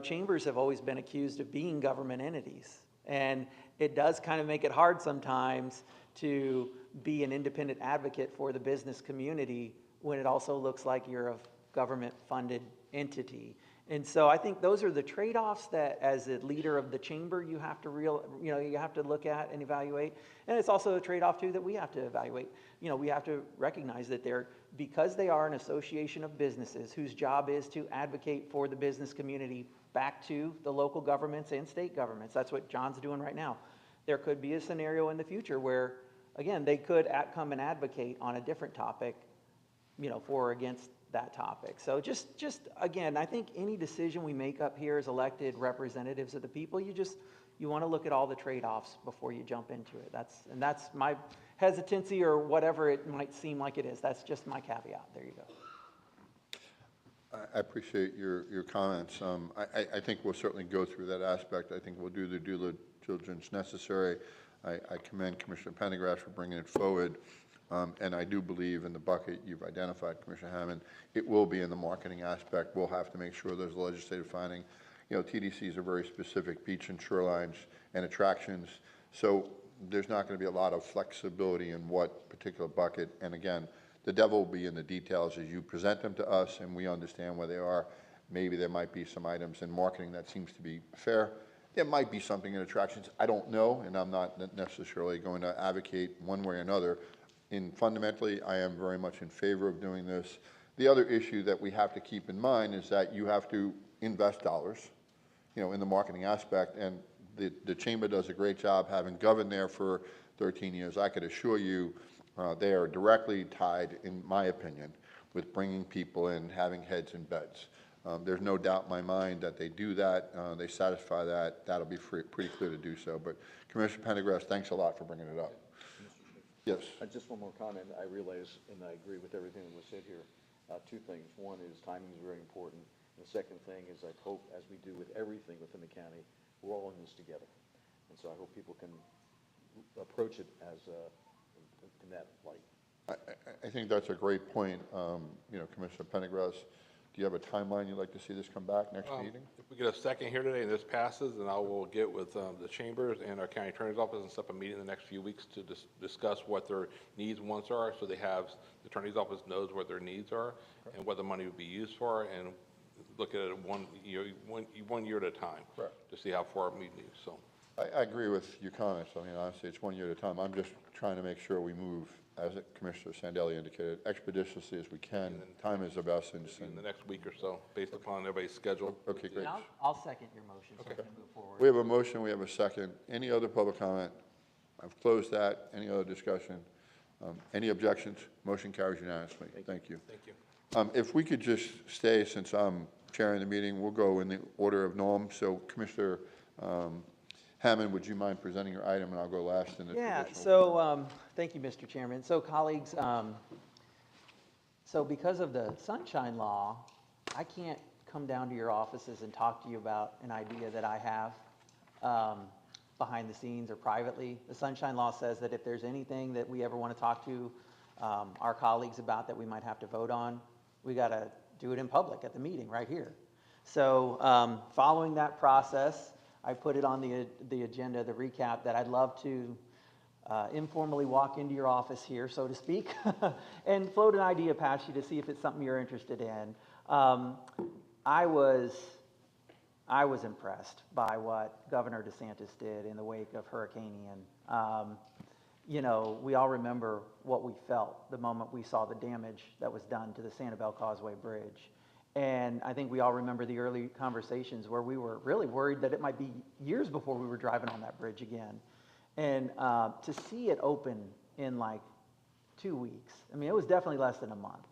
chambers have always been accused of being government entities. And it does kind of make it hard sometimes to be an independent advocate for the business community when it also looks like you're a government-funded entity. And so I think those are the trade-offs that, as a leader of the chamber, you have to you have to look at and evaluate. And it's also a trade-off too that we have to evaluate. We have to recognize that because they are an association of businesses whose job is to advocate for the business community back to the local governments and state governments. That's what John's doing right now. There could be a scenario in the future where, again, they could come and advocate on a different topic, for or against that topic. So just again, I think any decision we make up here as elected representatives of the people, you want to look at all the trade-offs before you jump into it. That's my hesitancy, or whatever it might seem like it is. That's just my caveat. There you go. I appreciate your comments. I think we'll certainly go through that aspect. I think we'll do the due diligence necessary. I commend Commissioner Pendergrass for bringing it forward. And I do believe in the bucket you've identified, Commissioner Hammond, it will be in the marketing aspect. We'll have to make sure there's a legislative finding. TDCs are very specific, beach and shorelines and attractions. So there's not going to be a lot of flexibility in what particular bucket. And again, the devil will be in the details as you present them to us and we understand where they are. Maybe there might be some items in marketing that seems to be fair. There might be something in attractions. I don't know, and I'm not necessarily going to advocate one way or another. Fundamentally, I am very much in favor of doing this. The other issue that we have to keep in mind is that you have to invest dollars, in the marketing aspect, and the chamber does a great job, having governed there for 13 years. I could assure you they are directly tied, in my opinion, with bringing people in, having heads in beds. there's no doubt in my mind that they do that, they satisfy that, that'll be pretty clear to do so. But Commissioner Pendergrass, thanks a lot for bringing it up. Yes. Just one more comment. I realize, and I agree with everything that was said here. Two things. One is timing is very important. And the second thing is I hope, as we do with everything within the county, we're all in this together. And so I hope people can approach it as in that light. I think that's a great point. You know, Commissioner Pendergrass, do you have a timeline you'd like to see this come back next meeting? If we get a second here today and this passes, then I will get with the chambers and our county attorney's office and set up a meeting in the next few weeks to discuss what their needs and wants are, so they have, the attorney's office knows what their needs are and what the money would be used for, and look at it one year at a time. Correct. To see how far we need. So I agree with your comments. I mean, honestly, it's 1 year at a time. I'm just trying to make sure we move, as Commissioner Sandelli indicated, expeditiously as we can. Time is of essence. in the next week or so, based upon everybody's schedule. Okay, great. I'll second your motion so we can move forward. We have a motion, we have a second. Any other public comment? I've closed that. Any other discussion? Any objections? Motion carries unanimously. Thank you. Thank you. If we could just stay, since I'm chairing the meeting, we'll go in the order of norm. So Commissioner Hammond, would you mind presenting your item, and I'll go last in the Yeah, traditional. so, thank you, Mr. Chairman. So colleagues, so because of the sunshine law, I can't come down to your offices and talk to you about an idea that I have behind the scenes or privately. The sunshine law says that if there's anything that we ever want to talk to our colleagues about that we might have to vote on, we got to do it in public at the meeting right here. So following that process, I put it on the agenda, the recap, that I'd love to informally walk into your office here, so to speak, and float an idea past you to see if it's something you're interested in. I was impressed by what Governor DeSantis did in the wake of Hurricane Ian. You know, we all remember what we felt the moment we saw the damage that was done to the Sanibel Causeway Bridge. And I think we all remember the early conversations where we were really worried that it might be years before we were driving on that bridge again. And to see it open in like 2 weeks, I mean, it was definitely less than a month,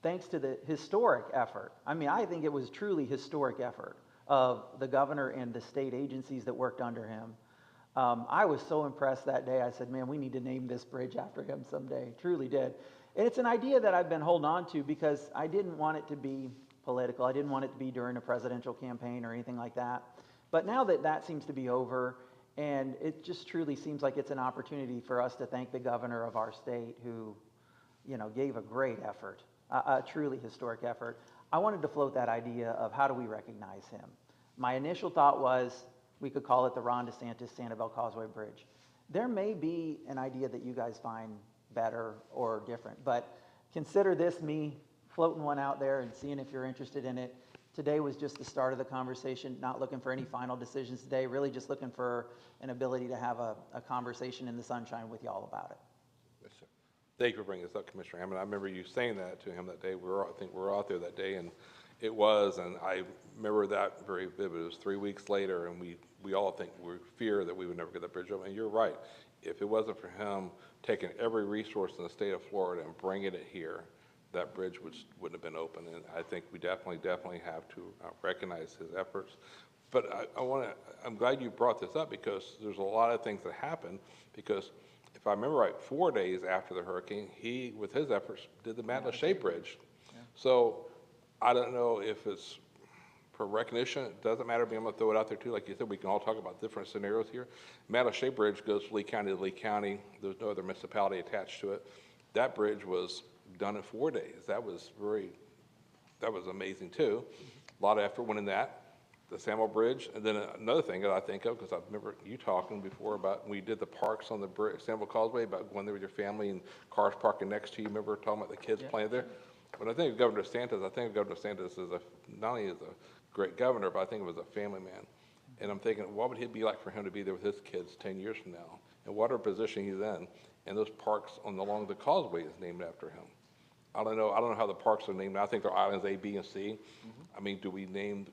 thanks to the historic effort. I mean, I think it was truly historic effort of the governor and the state agencies that worked under him. I was so impressed that day. I said, man, we need to name this bridge after him someday. Truly did. And it's an idea that I've been holding on to because I didn't want it to be political. I didn't want it to be during a presidential campaign or anything like that. But now that that seems to be over, and it just truly seems like it's an opportunity for us to thank the governor of our state who, you know, gave a great effort, a truly historic effort. I wanted to float that idea of how do we recognize him. My initial thought was we could call it the Ron DeSantis Sanibel Causeway Bridge. There may be an idea that you guys find better or different, but consider this me floating one out there and seeing if you're interested in it. Today was just the start of the conversation, not looking for any final decisions today, really just looking for an ability to have a conversation in the sunshine with y'all about it. Yes, sir. Thank you for bringing this up, Commissioner Hammond. I remember you saying that to him that day. I think we were out there that day, and it was, and I remember that very vivid. It was 3 weeks later, and we all think we fear that we would never get that bridge open. And you're right. If it wasn't for him taking every resource in the state of Florida and bringing it here, that bridge wouldn't have been open. And I think we definitely have to recognize his efforts. But I'm glad you brought this up because there's a lot of things that happened. Because if I remember right, 4 days after the hurricane, he, with his efforts, did the Matt Lachey Bridge. Yeah. So I don't know if it's for recognition. It doesn't matter, but I'm going to throw it out there too. Like you said, we can all talk about different scenarios here. Matt Lachey Bridge goes from Lee County to Lee County. There's no other municipality attached to it. That bridge was done in 4 days. That was amazing too. A lot of effort went in that. The Samuel Bridge, and then another thing that I think of, because I remember you talking before about when we did the parks on the Samuel Causeway, about going there with your family and cars parking next to you. Remember talking about the kids playing there? When I think of Governor DeSantis, I think of Governor DeSantis as not only as a great governor, but I think of him as a family man. And I'm thinking, what would it be like for him to be there with his kids 10 years from now? And what a position he's in. And those parks along the causeway is named after him. I don't know how the parks are named. I think they're islands A, B, and C. Mm-hmm. I mean, could we name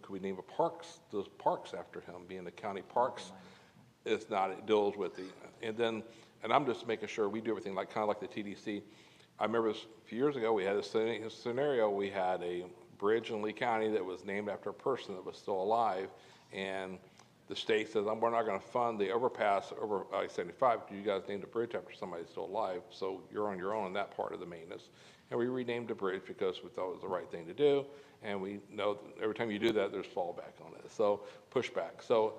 those parks after him, being the county parks? It's not, it deals with and I'm just making sure we do everything kind of like the TDC. I remember a few years ago, we had a scenario, we had a bridge in Lee County that was named after a person that was still alive, and the state says, we're not going to fund the overpass over I-75. You guys named a bridge after somebody still alive, so you're on your own in that part of the maintenance. And we renamed the bridge because we thought it was the right thing to do, and we know that every time you do that, there's fallback on it, so pushback. So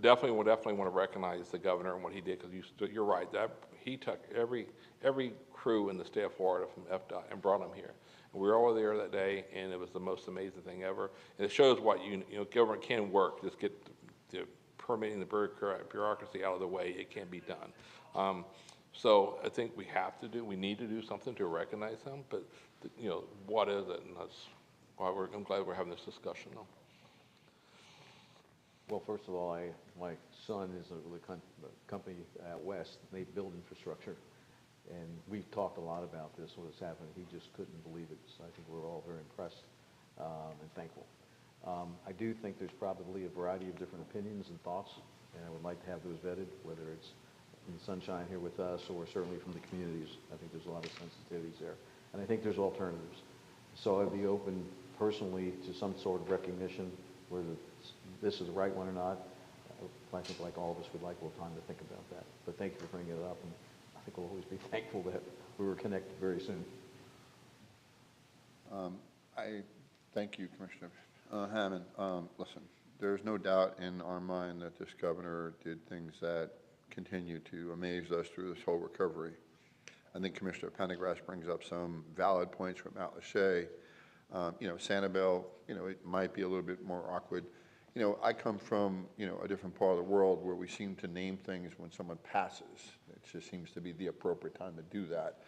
definitely want to recognize the governor and what he did, because you're right, that he took every crew in the state of Florida from FDOT and brought them here. And we were all there that day, and it was the most amazing thing ever. And it shows what government can work. Just get the permitting, the bureaucracy out of the way. It can be done. So I think we need to do something to recognize them. But what is it? And that's why I'm glad we're having this discussion. Well, first of all, my son is with a company out west. They build infrastructure, and we've talked a lot about this, what's happening. He just couldn't believe it. So I think we're all very impressed and thankful. I do think there's probably a variety of different opinions and thoughts, and I would like to have those vetted, whether it's in Sunshine here with us or certainly from the communities. I think there's a lot of sensitivities there, and I think there's alternatives. So I'd be open personally to some sort of recognition whether this is the right one or not. I think like all of us would like a little time to think about that. But thank you for bringing it up, and I think we'll always be thankful that we were connected very soon. I thank you, Commissioner Hammond. Listen, there's no doubt in our mind that this governor did things that continue to amaze us through this whole recovery. I think Commissioner Pendergrass brings up some valid points from Mount Lachey. Sanibel, it might be a little bit more awkward. I come from, a different part of the world where we seem to name things when someone passes. It just seems to be the appropriate time to do that.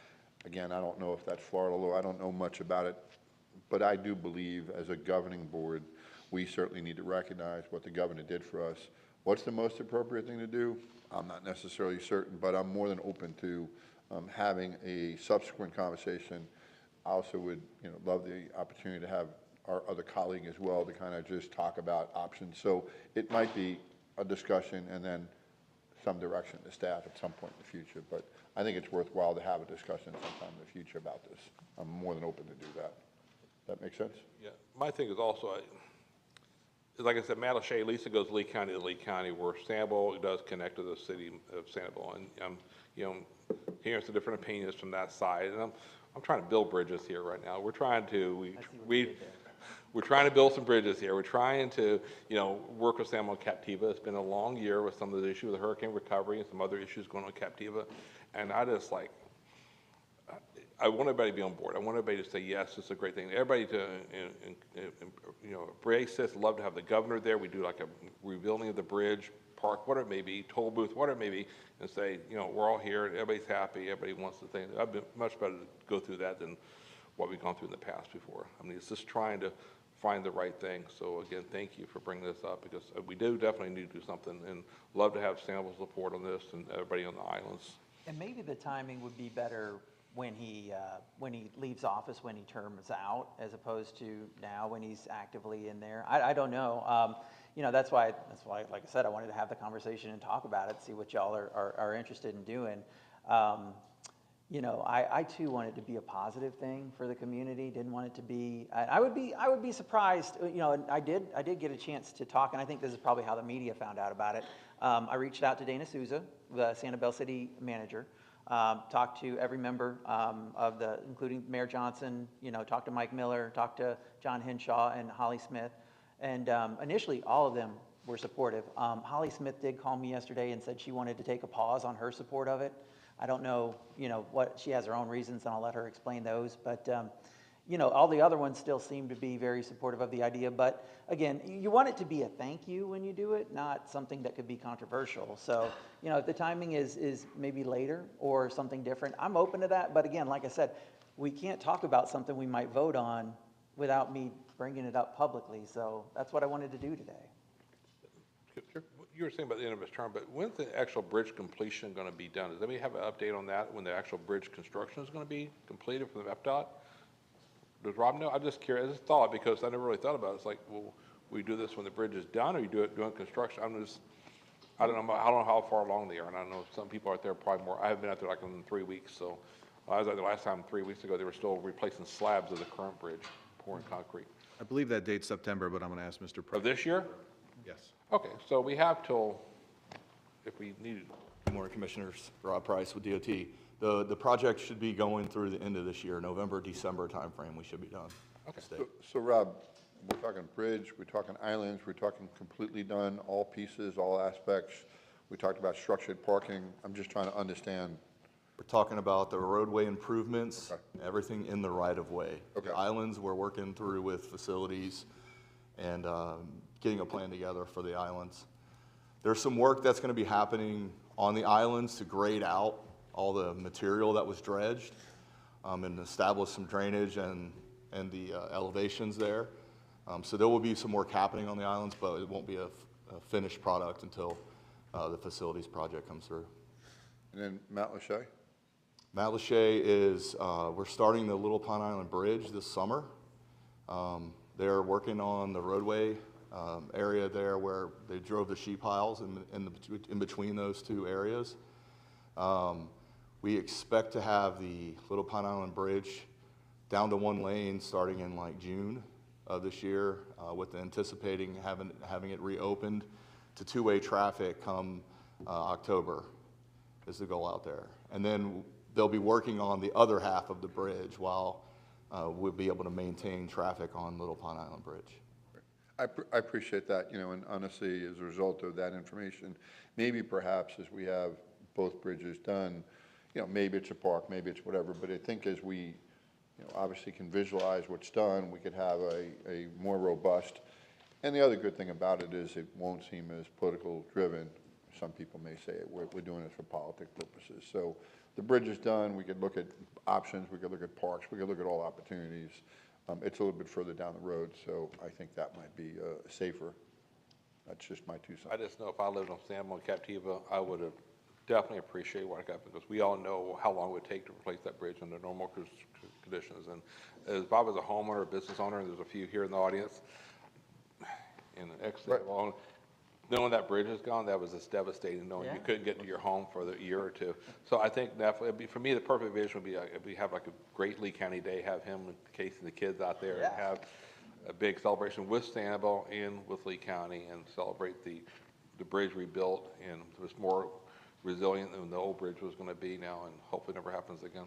Again, I don't know if that's Florida law. I don't know much about it. But I do believe as a governing board, we certainly need to recognize what the governor did for us. What's the most appropriate thing to do? I'm not necessarily certain, but I'm more than open to having a subsequent conversation. I also would love the opportunity to have our other colleague as well to kind of just talk about options. So it might be a discussion and then some direction to staff at some point in the future. But I think it's worthwhile to have a discussion sometime in the future about this. I'm more than open to do that. That make sense? Yeah. My thing is also, like I said, Mount Lachey, at least it goes Lee County to Lee County, where Sanibel does connect to the city of Sanibel. And hearing some different opinions from that side. And I'm trying to build bridges here right now. We're trying to, we're trying to build some bridges here. We're trying to, work with San Juan Captiva. It's been a long year with some of the issues with hurricane recovery and some other issues going on with Captiva. And I just I want everybody to be on board. I want everybody to say, yes, it's a great thing. Everybody to, embrace this. Love to have the governor there. We do like a rebuilding of the bridge, park, whatever it may be, toll booth, whatever it may be, and say, we're all here, and everybody's happy, everybody wants the thing. I've been much better to go through that than what we've gone through in the past before. I mean, it's just trying to find the right thing. So again, thank you for bringing this up, because we do definitely need to do something, and love to have Sanibel's support on this and everybody on the islands. And maybe the timing would be better when he leaves office, when he terms out, as opposed to now when he's actively in there. I don't know. That's why, like I said, I wanted to have the conversation and talk about it, see what y'all are interested in doing. I too want it to be a positive thing for the community. Didn't want it to be. I would be surprised. And I did get a chance to talk, and I think this is probably how the media found out about it. I reached out to Dana Souza, the Sanibel City manager. Talked to every member including Mayor Johnson. Talked to Mike Miller. Talked to John Henshaw and Holly Smith. And initially, all of them were supportive. Holly Smith did call me yesterday and said she wanted to take a pause on her support of it. I don't know, what she has her own reasons, and I'll let her explain those. But, all the other ones still seem to be very supportive of the idea. But again, you want it to be a thank you when you do it, not something that could be controversial. So, if the timing is maybe later or something different, I'm open to that. But again, like I said, we can't talk about something we might vote on without me bringing it up publicly. So that's what I wanted to do today. You were saying about the end of his term, but when's the actual bridge completion going to be done? Does anybody have an update on that, when the actual bridge construction is going to be completed for the FDOT? Does Rob know? I'm just curious. I just thought, because I never really thought about it. It's like, well, we do this when the bridge is done, or you do it during construction? I don't know how far along they are, and I don't know, some people out there probably more. I haven't been out there like in 3 weeks, so I was out there last time 3 weeks ago. They were still replacing slabs of the current bridge pouring concrete. I believe that date's September, but I'm going to ask Mr. Of Price. this year? Yes. Okay, so we have till, if we needed. Good morning, Commissioners. Rob Price with DOT. The project should be going through the end of this year, November, December timeframe, we should be done. Okay. So Rob, we're talking bridge, we're talking islands, we're talking completely done, all pieces, all aspects. We talked about structured parking. I'm just trying to understand. We're talking about the roadway improvements, everything in the right-of-way. Okay. The islands, we're working through with facilities and getting a plan together for the islands. There's some work that's going to be happening on the islands to grade out all the material that was dredged and establish some drainage and the elevations there. So there will be some work happening on the islands, but it won't be a finished product until the facilities project comes through. And then Mount Lachey? Mount Lachey is, we're starting the Little Pine Island Bridge this summer. They're working on the roadway area there where they drove the sheet piles in between those two areas. We expect to have the Little Pine Island Bridge down to one lane starting in like June of this year, with anticipating having it reopened to two-way traffic come October is the goal out there. And then they'll be working on the other half of the bridge while we'll be able to maintain traffic on Little Pine Island Bridge. I appreciate that, you know, and honestly, as a result of that information, maybe perhaps as we have both bridges done, you know, maybe it's a park, maybe it's whatever, but I think as we, you know, obviously can visualize what's done, we could have a more robust, and the other good thing about it is it won't seem as political driven. Some people may say we're doing this for politic purposes. So the bridge is done, we could look at options, we could look at parks, we could look at all opportunities. It's a little bit further down the road, so I think that might be safer. That's just my 2 cents. I just know if I lived on San Juan Captiva, I would have definitely appreciated what happened, because we all know how long it would take to replace that bridge under normal conditions. And as Bob is a homeowner, a business owner, and there's a few here in the audience, and an ex-owner, knowing that bridge is gone, that was just devastating, knowing you couldn't get to your home for the year or two. So I think that, for me, the perfect vision would be if we have like a great Lee County Day, have him and Casey and the kids out there and have a big celebration with Sanibel and with Lee County and celebrate the bridge rebuilt, and it was more resilient than the old bridge was going to be now, and hopefully never happens again.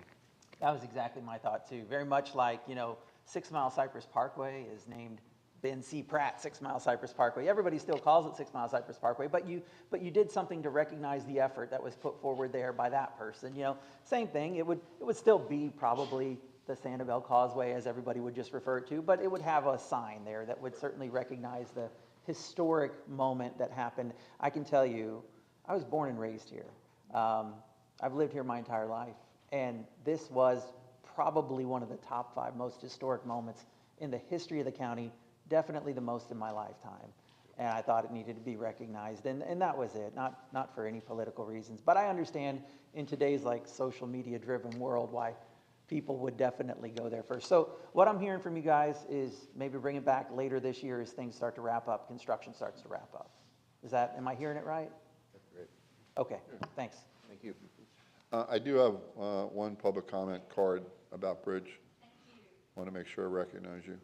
That was exactly my thought too. Very much like, you know, 6 Mile Cypress Parkway is named Ben C. Pratt 6 Mile Cypress Parkway. Everybody still calls it 6 Mile Cypress Parkway, but you did something to recognize the effort that was put forward there by that person. You know, same thing. It would still be probably the Sanibel Causeway, as everybody would just refer to, but it would have a sign there that would certainly recognize the historic moment that happened. I can tell you, I was born and raised here. I've lived here my entire life, and this was probably one of the top 5 most historic moments in the history of the county, definitely the most in my lifetime. And I thought it needed to be recognized, and that was it, not for any political reasons. But I understand in today's like social media driven world why people would definitely go there first. So what I'm hearing from you guys is maybe bring it back later this year as things start to wrap up, construction starts to wrap up. Am I hearing it right? That's great. Okay, thanks. Thank you. I do have one public comment card about bridge. Thank you. Want to make sure I recognize you.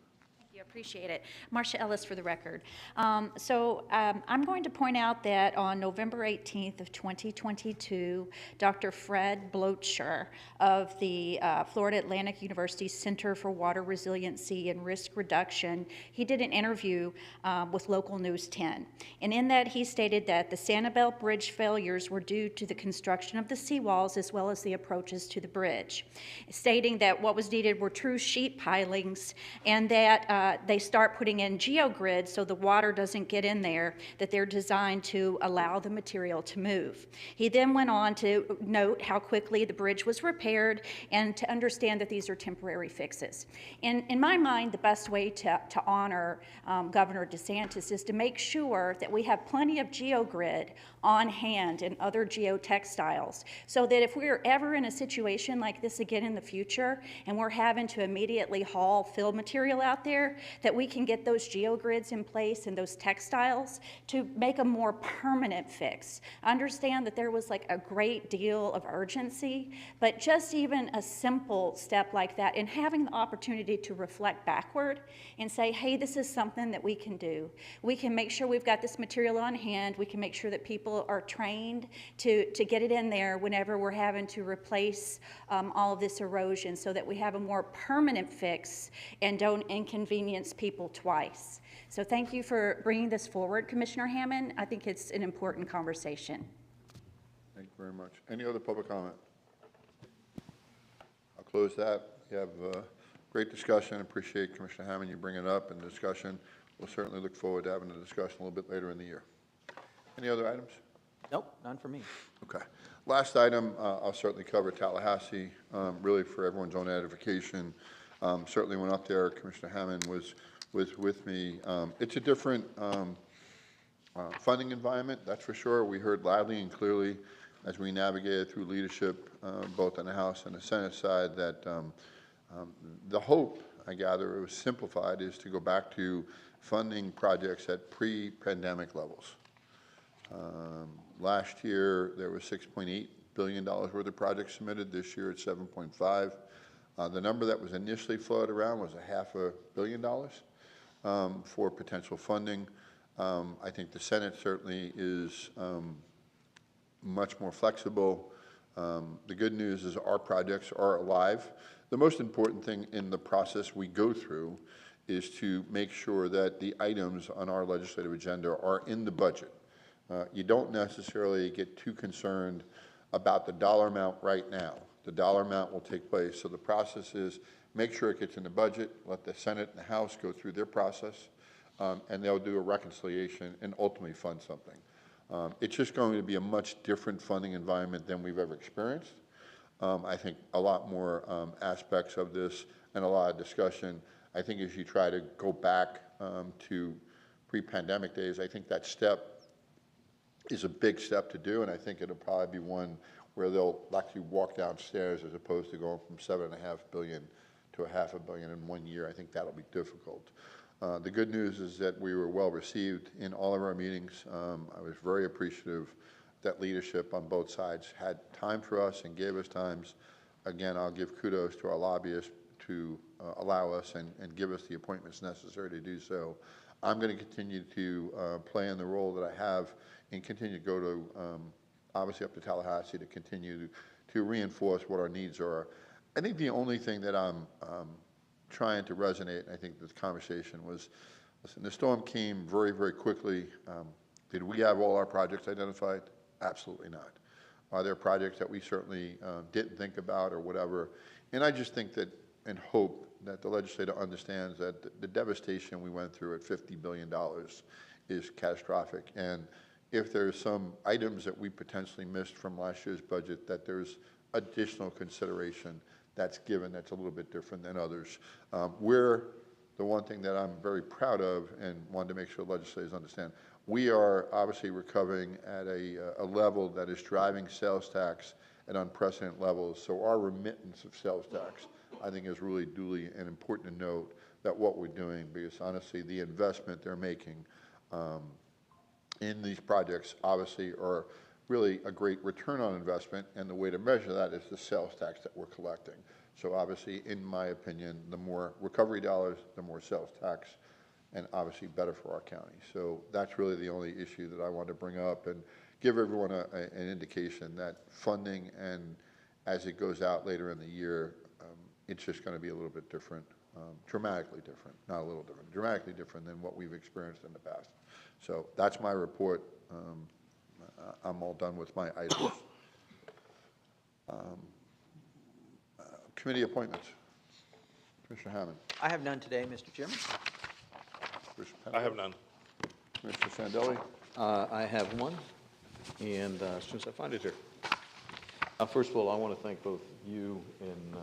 You appreciate it. Marcia Ellis for the record. I'm going to point out that on November 18th of 2022, Dr. Fred Blocher of the Florida Atlantic University Center for Water Resiliency and Risk Reduction, he did an interview with Local News 10. And in that, he stated that the Sanibel Bridge failures were due to the construction of the seawalls as well as the approaches to the bridge, stating that what was needed were true sheet pilings, and that they start putting in geogrids so the water doesn't get in there, that they're designed to allow the material to move. He then went on to note how quickly the bridge was repaired and to understand that these are temporary fixes. In my mind, the best way to honor Governor DeSantis is to make sure that we have plenty of geogrid on hand and other geotextiles, so that if we're ever in a situation like this again in the future and we're having to immediately haul fill material out there, there, that we can get those geogrids in place and those textiles to make a more permanent fix. Understand that there was like a great deal of urgency, but just even a simple step like that and having the opportunity to reflect backward and say, hey, this is something that we can do. We can make sure we've got this material on hand. We can make sure that people are trained to get it in there whenever we're having to replace all of this erosion so that we have a more permanent fix and don't inconvenience people twice. So thank you for bringing this forward, Commissioner Hammond. I think it's an important conversation. Thank you very much. Any other public comment? I'll close that. We have great discussion. Appreciate Commissioner Hammond you bringing it up and discussion. We'll certainly look forward to having a discussion a little bit later in the year. Any other items? Nope, none for me. Okay. Last item, I'll certainly cover Tallahassee, really for everyone's own edification. Certainly went up there. Commissioner Hammond was with me. It's a different funding environment, that's for sure. We heard loudly and clearly as we navigated through leadership, both on the House and the Senate side, that the hope, I gather, it was simplified, is to go back to funding projects at pre-pandemic levels. Last year, there was $6.8 billion worth of projects submitted. This year, it's 7.5. The number that was initially floated around was $500 million for potential funding. I think the Senate certainly is much more flexible. The good news is our projects are alive. The most important thing in the process we go through is to make sure that the items on our legislative agenda are in the budget. You don't necessarily get too concerned about the dollar amount right now. The dollar amount will take place. So the process is make sure it gets in the budget, let the Senate and the House go through their process, and they'll do a reconciliation and ultimately fund something. It's just going to be a much different funding environment than we've ever experienced. I think a lot more aspects of this and a lot of discussion. I think as you try to go back to pre-pandemic days, I think that step is a big step to do, and I think it'll probably be one where they'll actually walk downstairs as opposed to going from $7.5 billion to $500 million in 1 year. I think that'll be difficult. The good news is that we were well received in all of our meetings. I was very appreciative that leadership on both sides had time for us and gave us times. Again, I'll give kudos to our lobbyists to allow us and give us the appointments necessary to do so. I'm going to continue to play in the role that I have and continue to go to, obviously up to Tallahassee to continue to reinforce what our needs are. I think the only thing that I'm trying to resonate, and I think this conversation was, listen, the storm came very, very quickly. Did we have all our projects identified? Absolutely not. Are there projects that we certainly didn't think about or whatever? And I just think that and hope that the legislature understands that the devastation we went through at $50 billion is catastrophic. And if there's some items that we potentially missed from last year's budget, that there's additional consideration that's given that's a little bit different than others. The one thing that I'm very proud of and wanted to make sure legislators understand, we are obviously recovering at a level that is driving sales tax at unprecedented levels. So our remittance of sales tax, I think, is really duly and important to note that what we're doing, because honestly, the investment they're making in these projects obviously are really a great return on investment, and the way to measure that is the sales tax that we're collecting. So obviously, in my opinion, the more recovery dollars, the more sales tax, and obviously better for our county. So that's really the only issue that I want to bring up and give everyone an indication that funding, and as it goes out later in the year, it's just going to be a little bit different, dramatically different, not a little different, dramatically different than what we've experienced in the past. So that's my report. I'm all done with my items. Committee appointments. Commissioner Hammond. I have none today, Mr. Chairman. I have none. Commissioner Sandelli. I have one, and as soon as I find it here. First of all, I want to thank both you and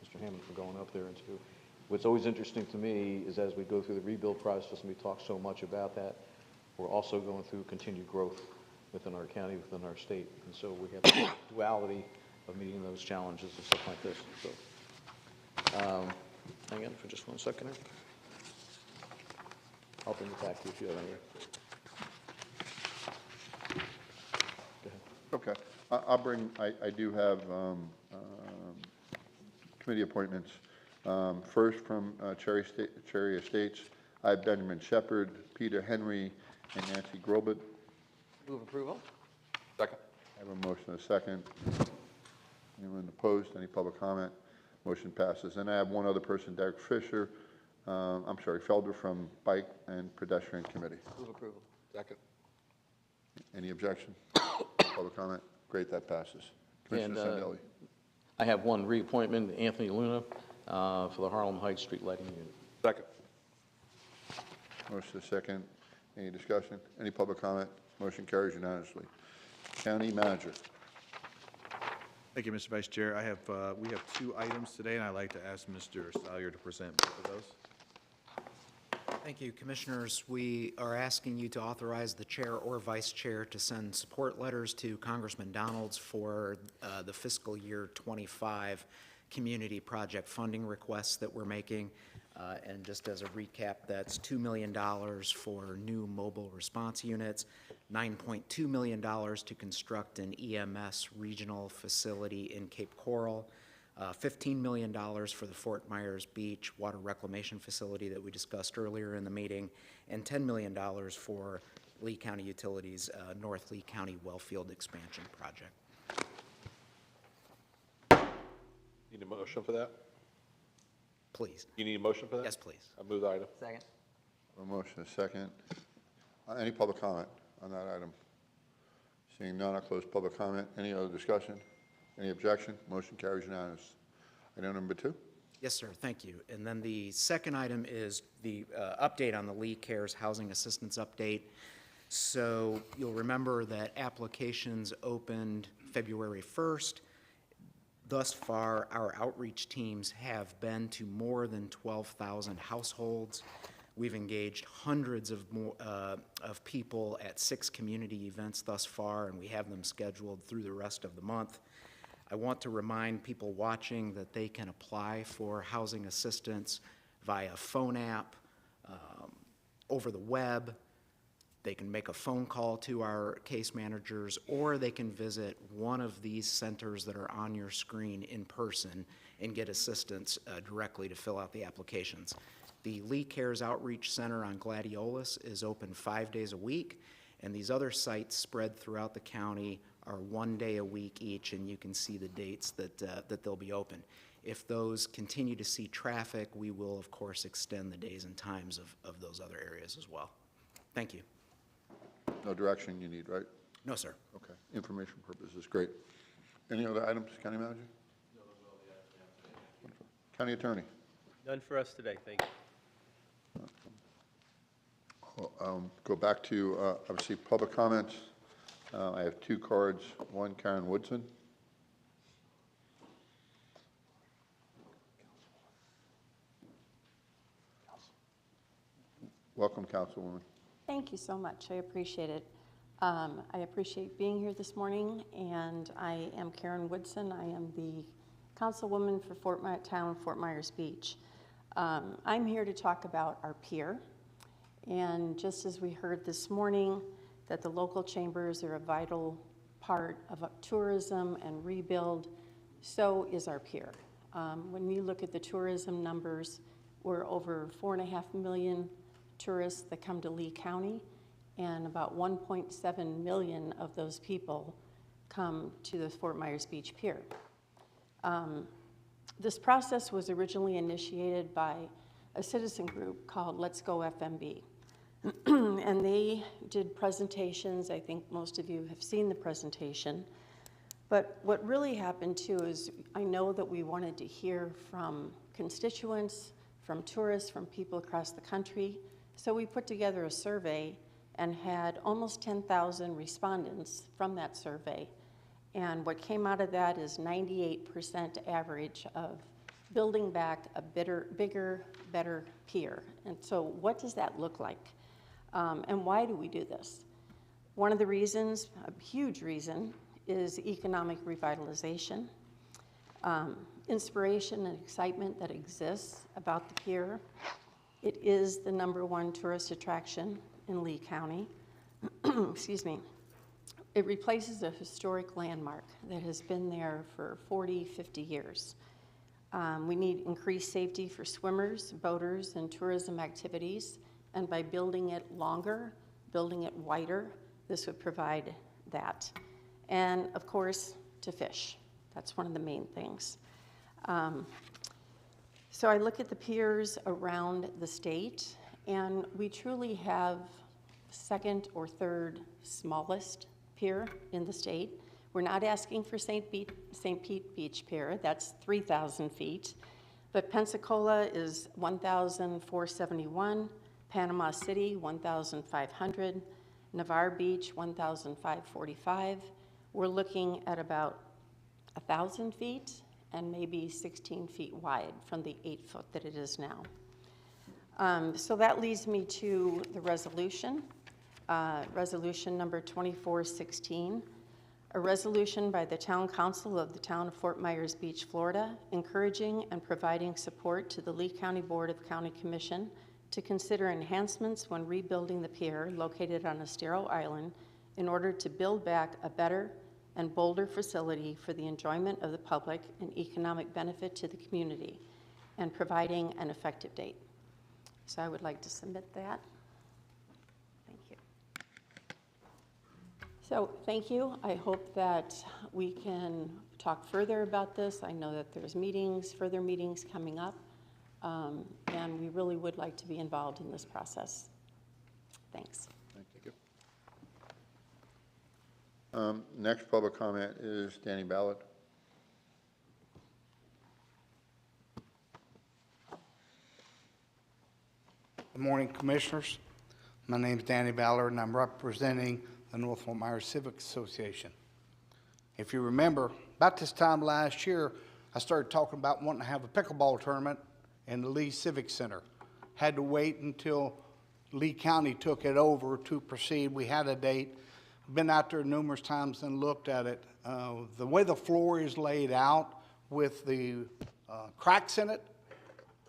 Mr. Hammond for going up there. And what's always interesting to me is as we go through the rebuild process, and we talk so much about that, we're also going through continued growth within our county, within our state. And so we have the duality of meeting those challenges and stuff like this. So hang on for just 1 second here. I'll bring it back to you if you have any. Okay, I'll bring, I do have committee appointments. First from Cherry Estates, I have Benjamin Shepherd, Peter Henry, and Nancy Grobet. Move approval? Second. I have a motion and a second. Anyone opposed? Any public comment? Motion passes. And I have one other person, Derek Fisher, Felder from Bike and Pedestrian Committee. Move approval. Second. Any objection? Public comment? Great, that passes. Commissioner And, Sandelli. I have one reappointment, Anthony Luna, for the Harlem Heights Street Lighting Unit. Second. Motion is second. Any discussion? Any public comment? Motion carries unanimously. County Manager. Thank you, Mr. Vice Chair. We have 2 items today, and I'd like to ask Mr. Salyer to present both of those. Thank you, Commissioners. We are asking you to authorize the chair or vice chair to send support letters to Congressman Donalds for the fiscal year 25 community project funding requests that we're making. And just as a recap, that's $2 million for new mobile response units, $9.2 million to construct an EMS regional facility in Cape Coral, $15 million for the Fort Myers Beach water reclamation facility that we discussed earlier in the meeting, and $10 million for Lee County Utilities North Lee County Wellfield expansion project. Need a motion for that? Please. You need a motion for that? Yes, please. I move the item. Second. A motion is second. Any public comment on that item? Seeing none, I'll close public comment. Any other discussion? Any objection? Motion carries unanimous. Item number 2. Yes, sir, thank you. And then the second item is the update on the Lee Cares Housing Assistance Update. So you'll remember that applications opened February 1st. Thus far, our outreach teams have been to more than 12,000 households. We've engaged hundreds of people at 6 community events thus far, and we have them scheduled through the rest of the month. I want to remind people watching that they can apply for housing assistance via phone app, over the web. They can make a phone call to our case managers, or they can visit one of these centers that are on your screen in person and get assistance directly to fill out the applications. The Lee Cares Outreach Center on Gladiolus is open 5 days a week, and these other sites spread throughout the county are 1 day a week each, and you can see the dates that they'll be open. If those continue to see traffic, we will, of course, extend the days and times of those other areas as well. Thank you. No direction you need, right? No, sir. Okay. Information purposes, great. Any other items, County Manager? No, Wonderful. County Attorney? None for us today, thank you. Go back to, obviously, public comments. I have 2 cards. One, Karen Woodson. Welcome, Councilwoman. Thank you so much. I appreciate it. I appreciate being here this morning, and I am Karen Woodson. I am the councilwoman for Fort Myers Beach. I'm here to talk about our pier. And just as we heard this morning, that the local chambers are a vital part of tourism and rebuild, so is our pier. When you look at the tourism numbers, we're over 4.5 million tourists that come to Lee County, and about 1.7 million of those people come to the Fort Myers Beach Pier. This process was originally initiated by a citizen group called Let's Go FMB. And they did presentations. I think most of you have seen the presentation. But what really happened too is I know that we wanted to hear from constituents, from tourists, from people across the country. So we put together a survey and had almost 10,000 respondents from that survey. And what came out of that is 98% average of building back a bigger, better pier. And so what does that look like? And why do we do this? One of the reasons, a huge reason, is economic revitalization, inspiration and excitement that exists about the pier, It is the #1 tourist attraction in Lee County. Excuse me. It replaces a historic landmark that has been there for 40, 50 years. We need increased safety for swimmers, boaters, and tourism activities, and by building it longer, building it wider, this would provide that. And of course, to fish. That's one of the main things. So I look at the piers around the state, and we truly have second or third smallest pier in the state. We're not asking for St. Pete Beach Pier, that's 3,000 feet, but Pensacola is 1,471, Panama City 1,500, Navarre Beach 1,545. We're looking at about 1,000 feet and maybe 16 feet wide from the 8 foot that it is now. So that leads me to the resolution, resolution number 2416, a resolution by the Town Council of the Town of Fort Myers Beach, Florida, encouraging and providing support to the Lee County Board of County Commission to consider enhancements when rebuilding the pier located on Estero Island in order to build back a better and bolder facility for the enjoyment of the public and economic benefit to the community, and providing an effective date. So I would like to submit that. Thank you. So thank you. I hope that we can talk further about this. I know that there's meetings, further meetings coming up, and we really would like to be involved in this process. Thanks. Thank you. Next public comment is Danny Ballard. Good morning, Commissioners. My name is Danny Ballard, and I'm representing the North Fort Myers Civic Association. If you remember, about this time last year, I started talking about wanting to have a pickleball tournament in the Lee Civic Center. Had to wait until Lee County took it over to proceed. We had a date. Been out there numerous times and looked at it. The way the floor is laid out with the cracks in it,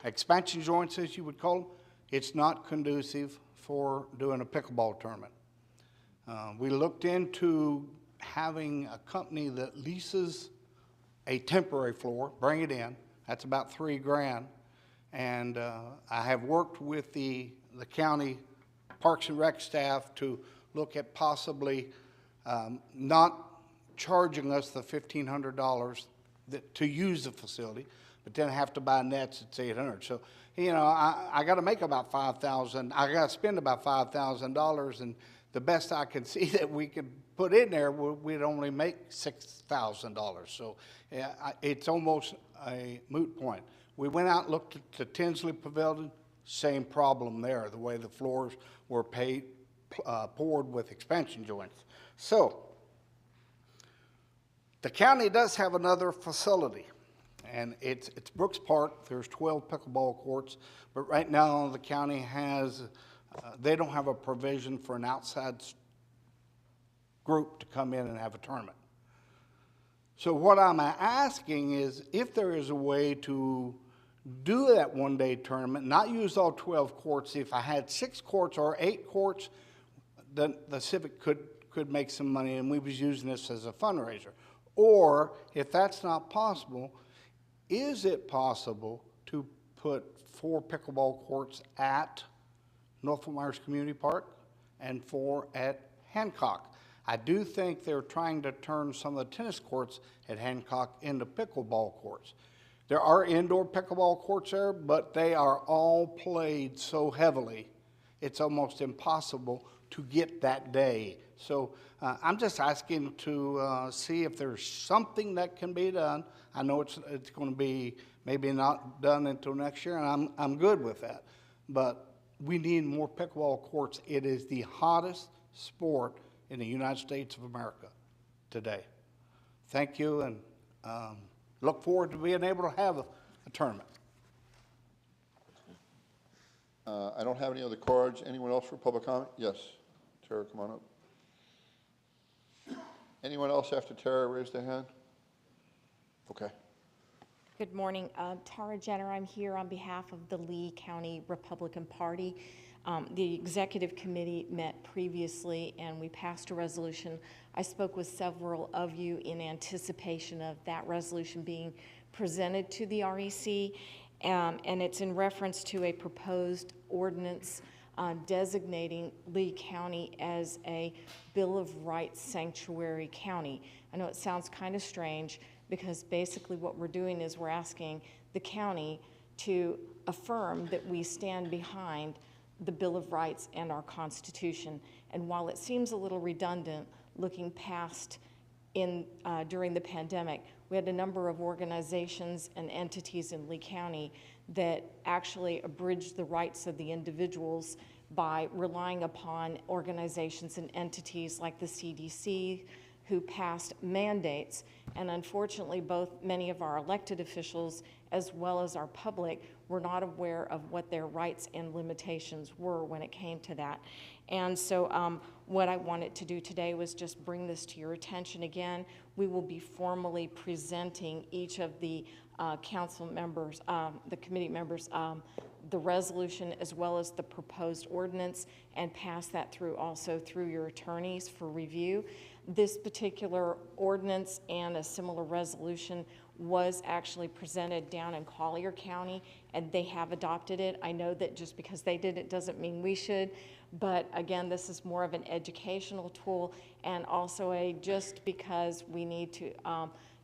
expansion joints as you would call them, it's not conducive for doing a pickleball tournament. We looked into having a company that leases a temporary floor, bring it in. That's about $3 grand. And I have worked with the county Parks and Rec staff to look at possibly not charging us the $1,500 to use the facility, but then have to buy nets at $800. So, you know, I got to make about $5,000. I got to spend about $5,000, and the best I could see that we could put in there, we'd only make $6,000. So it's almost a moot point. We went out and looked at the Tinsley Pavilion, same problem there, the way the floors were poured with expansion joints. So the county does have another facility, and it's Brooks Park. There's 12 pickleball courts, but right now the county has, they don't have a provision for an outside group to come in and have a tournament. So what I'm asking is if there is a way to do that one-day tournament, not use all 12 courts. If I had 6 courts or 8 courts, then the Civic could make some money, and we was using this as a fundraiser. Or if that's not possible, is it possible to put 4 pickleball courts at North Fort Myers Community Park and 4 at Hancock? I do think they're trying to turn some of the tennis courts at Hancock into pickleball courts. There are indoor pickleball courts there, but they are all played so heavily, it's almost impossible to get that day. So I'm just asking to see if there's something that can be done. I know it's going to be maybe not done until next year, and I'm good with that. But we need more pickleball courts. It is the hottest sport in the United States of America today. Thank you, and look forward to being able to have a tournament. I don't have any other cards. Anyone else for public comment? Yes. Tara, come on up. Anyone else after Tara raise their hand? Okay. Good morning. Tara Jenner, I'm here on behalf of the Lee County Republican Party. The executive committee met previously and we passed a resolution. I spoke with several of you in anticipation of that resolution being presented to the REC, and it's in reference to a proposed ordinance designating Lee County as a Bill of Rights sanctuary county. I know it sounds kind of strange, because basically what we're doing is we're asking the county to affirm that we stand behind the Bill of Rights and our Constitution. And while it seems a little redundant, looking past during the pandemic, we had a number of organizations and entities in Lee County that actually abridged the rights of the individuals by relying upon organizations and entities like the CDC, who passed mandates, and unfortunately many of our elected officials as well as our public were not aware of what their rights and limitations were when it came to that. And so what I wanted to do today was just bring this to your attention again. We will be formally presenting each of the council members, the committee members, the resolution as well as the proposed ordinance, and pass that through also through your attorneys for review. This particular ordinance and a similar resolution was actually presented down in Collier County, and they have adopted it. I know that just because they did it doesn't mean we should, but again, this is more of an educational tool, and also just because we need to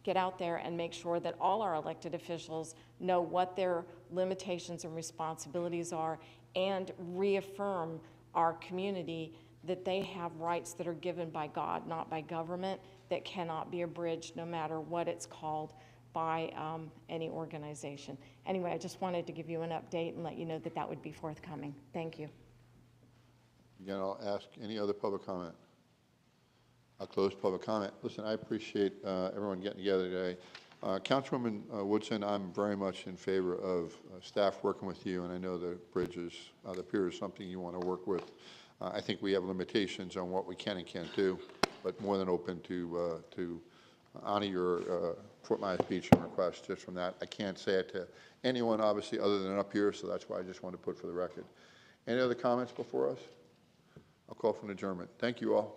get out there and make sure that all our elected officials know what their limitations and responsibilities are, and reaffirm our community that they have rights that are given by God, not by government, that cannot be abridged no matter what it's called by any organization. Anyway, I just wanted to give you an update and let you know that that would be forthcoming. Thank you. Again, I'll ask any other public comment. I'll close public comment. Listen, I appreciate everyone getting together today. Councilwoman Woodson, I'm very much in favor of staff working with you, and I know the bridges, the pier is something you want to work with. I think we have limitations on what we can and can't do, but more than open to honor your Fort Myers Beach request just from that. I can't say it to anyone, obviously, other than up here, so that's why I just want to put for the record. Any other comments before us? I'll call for an adjournment. Thank you all.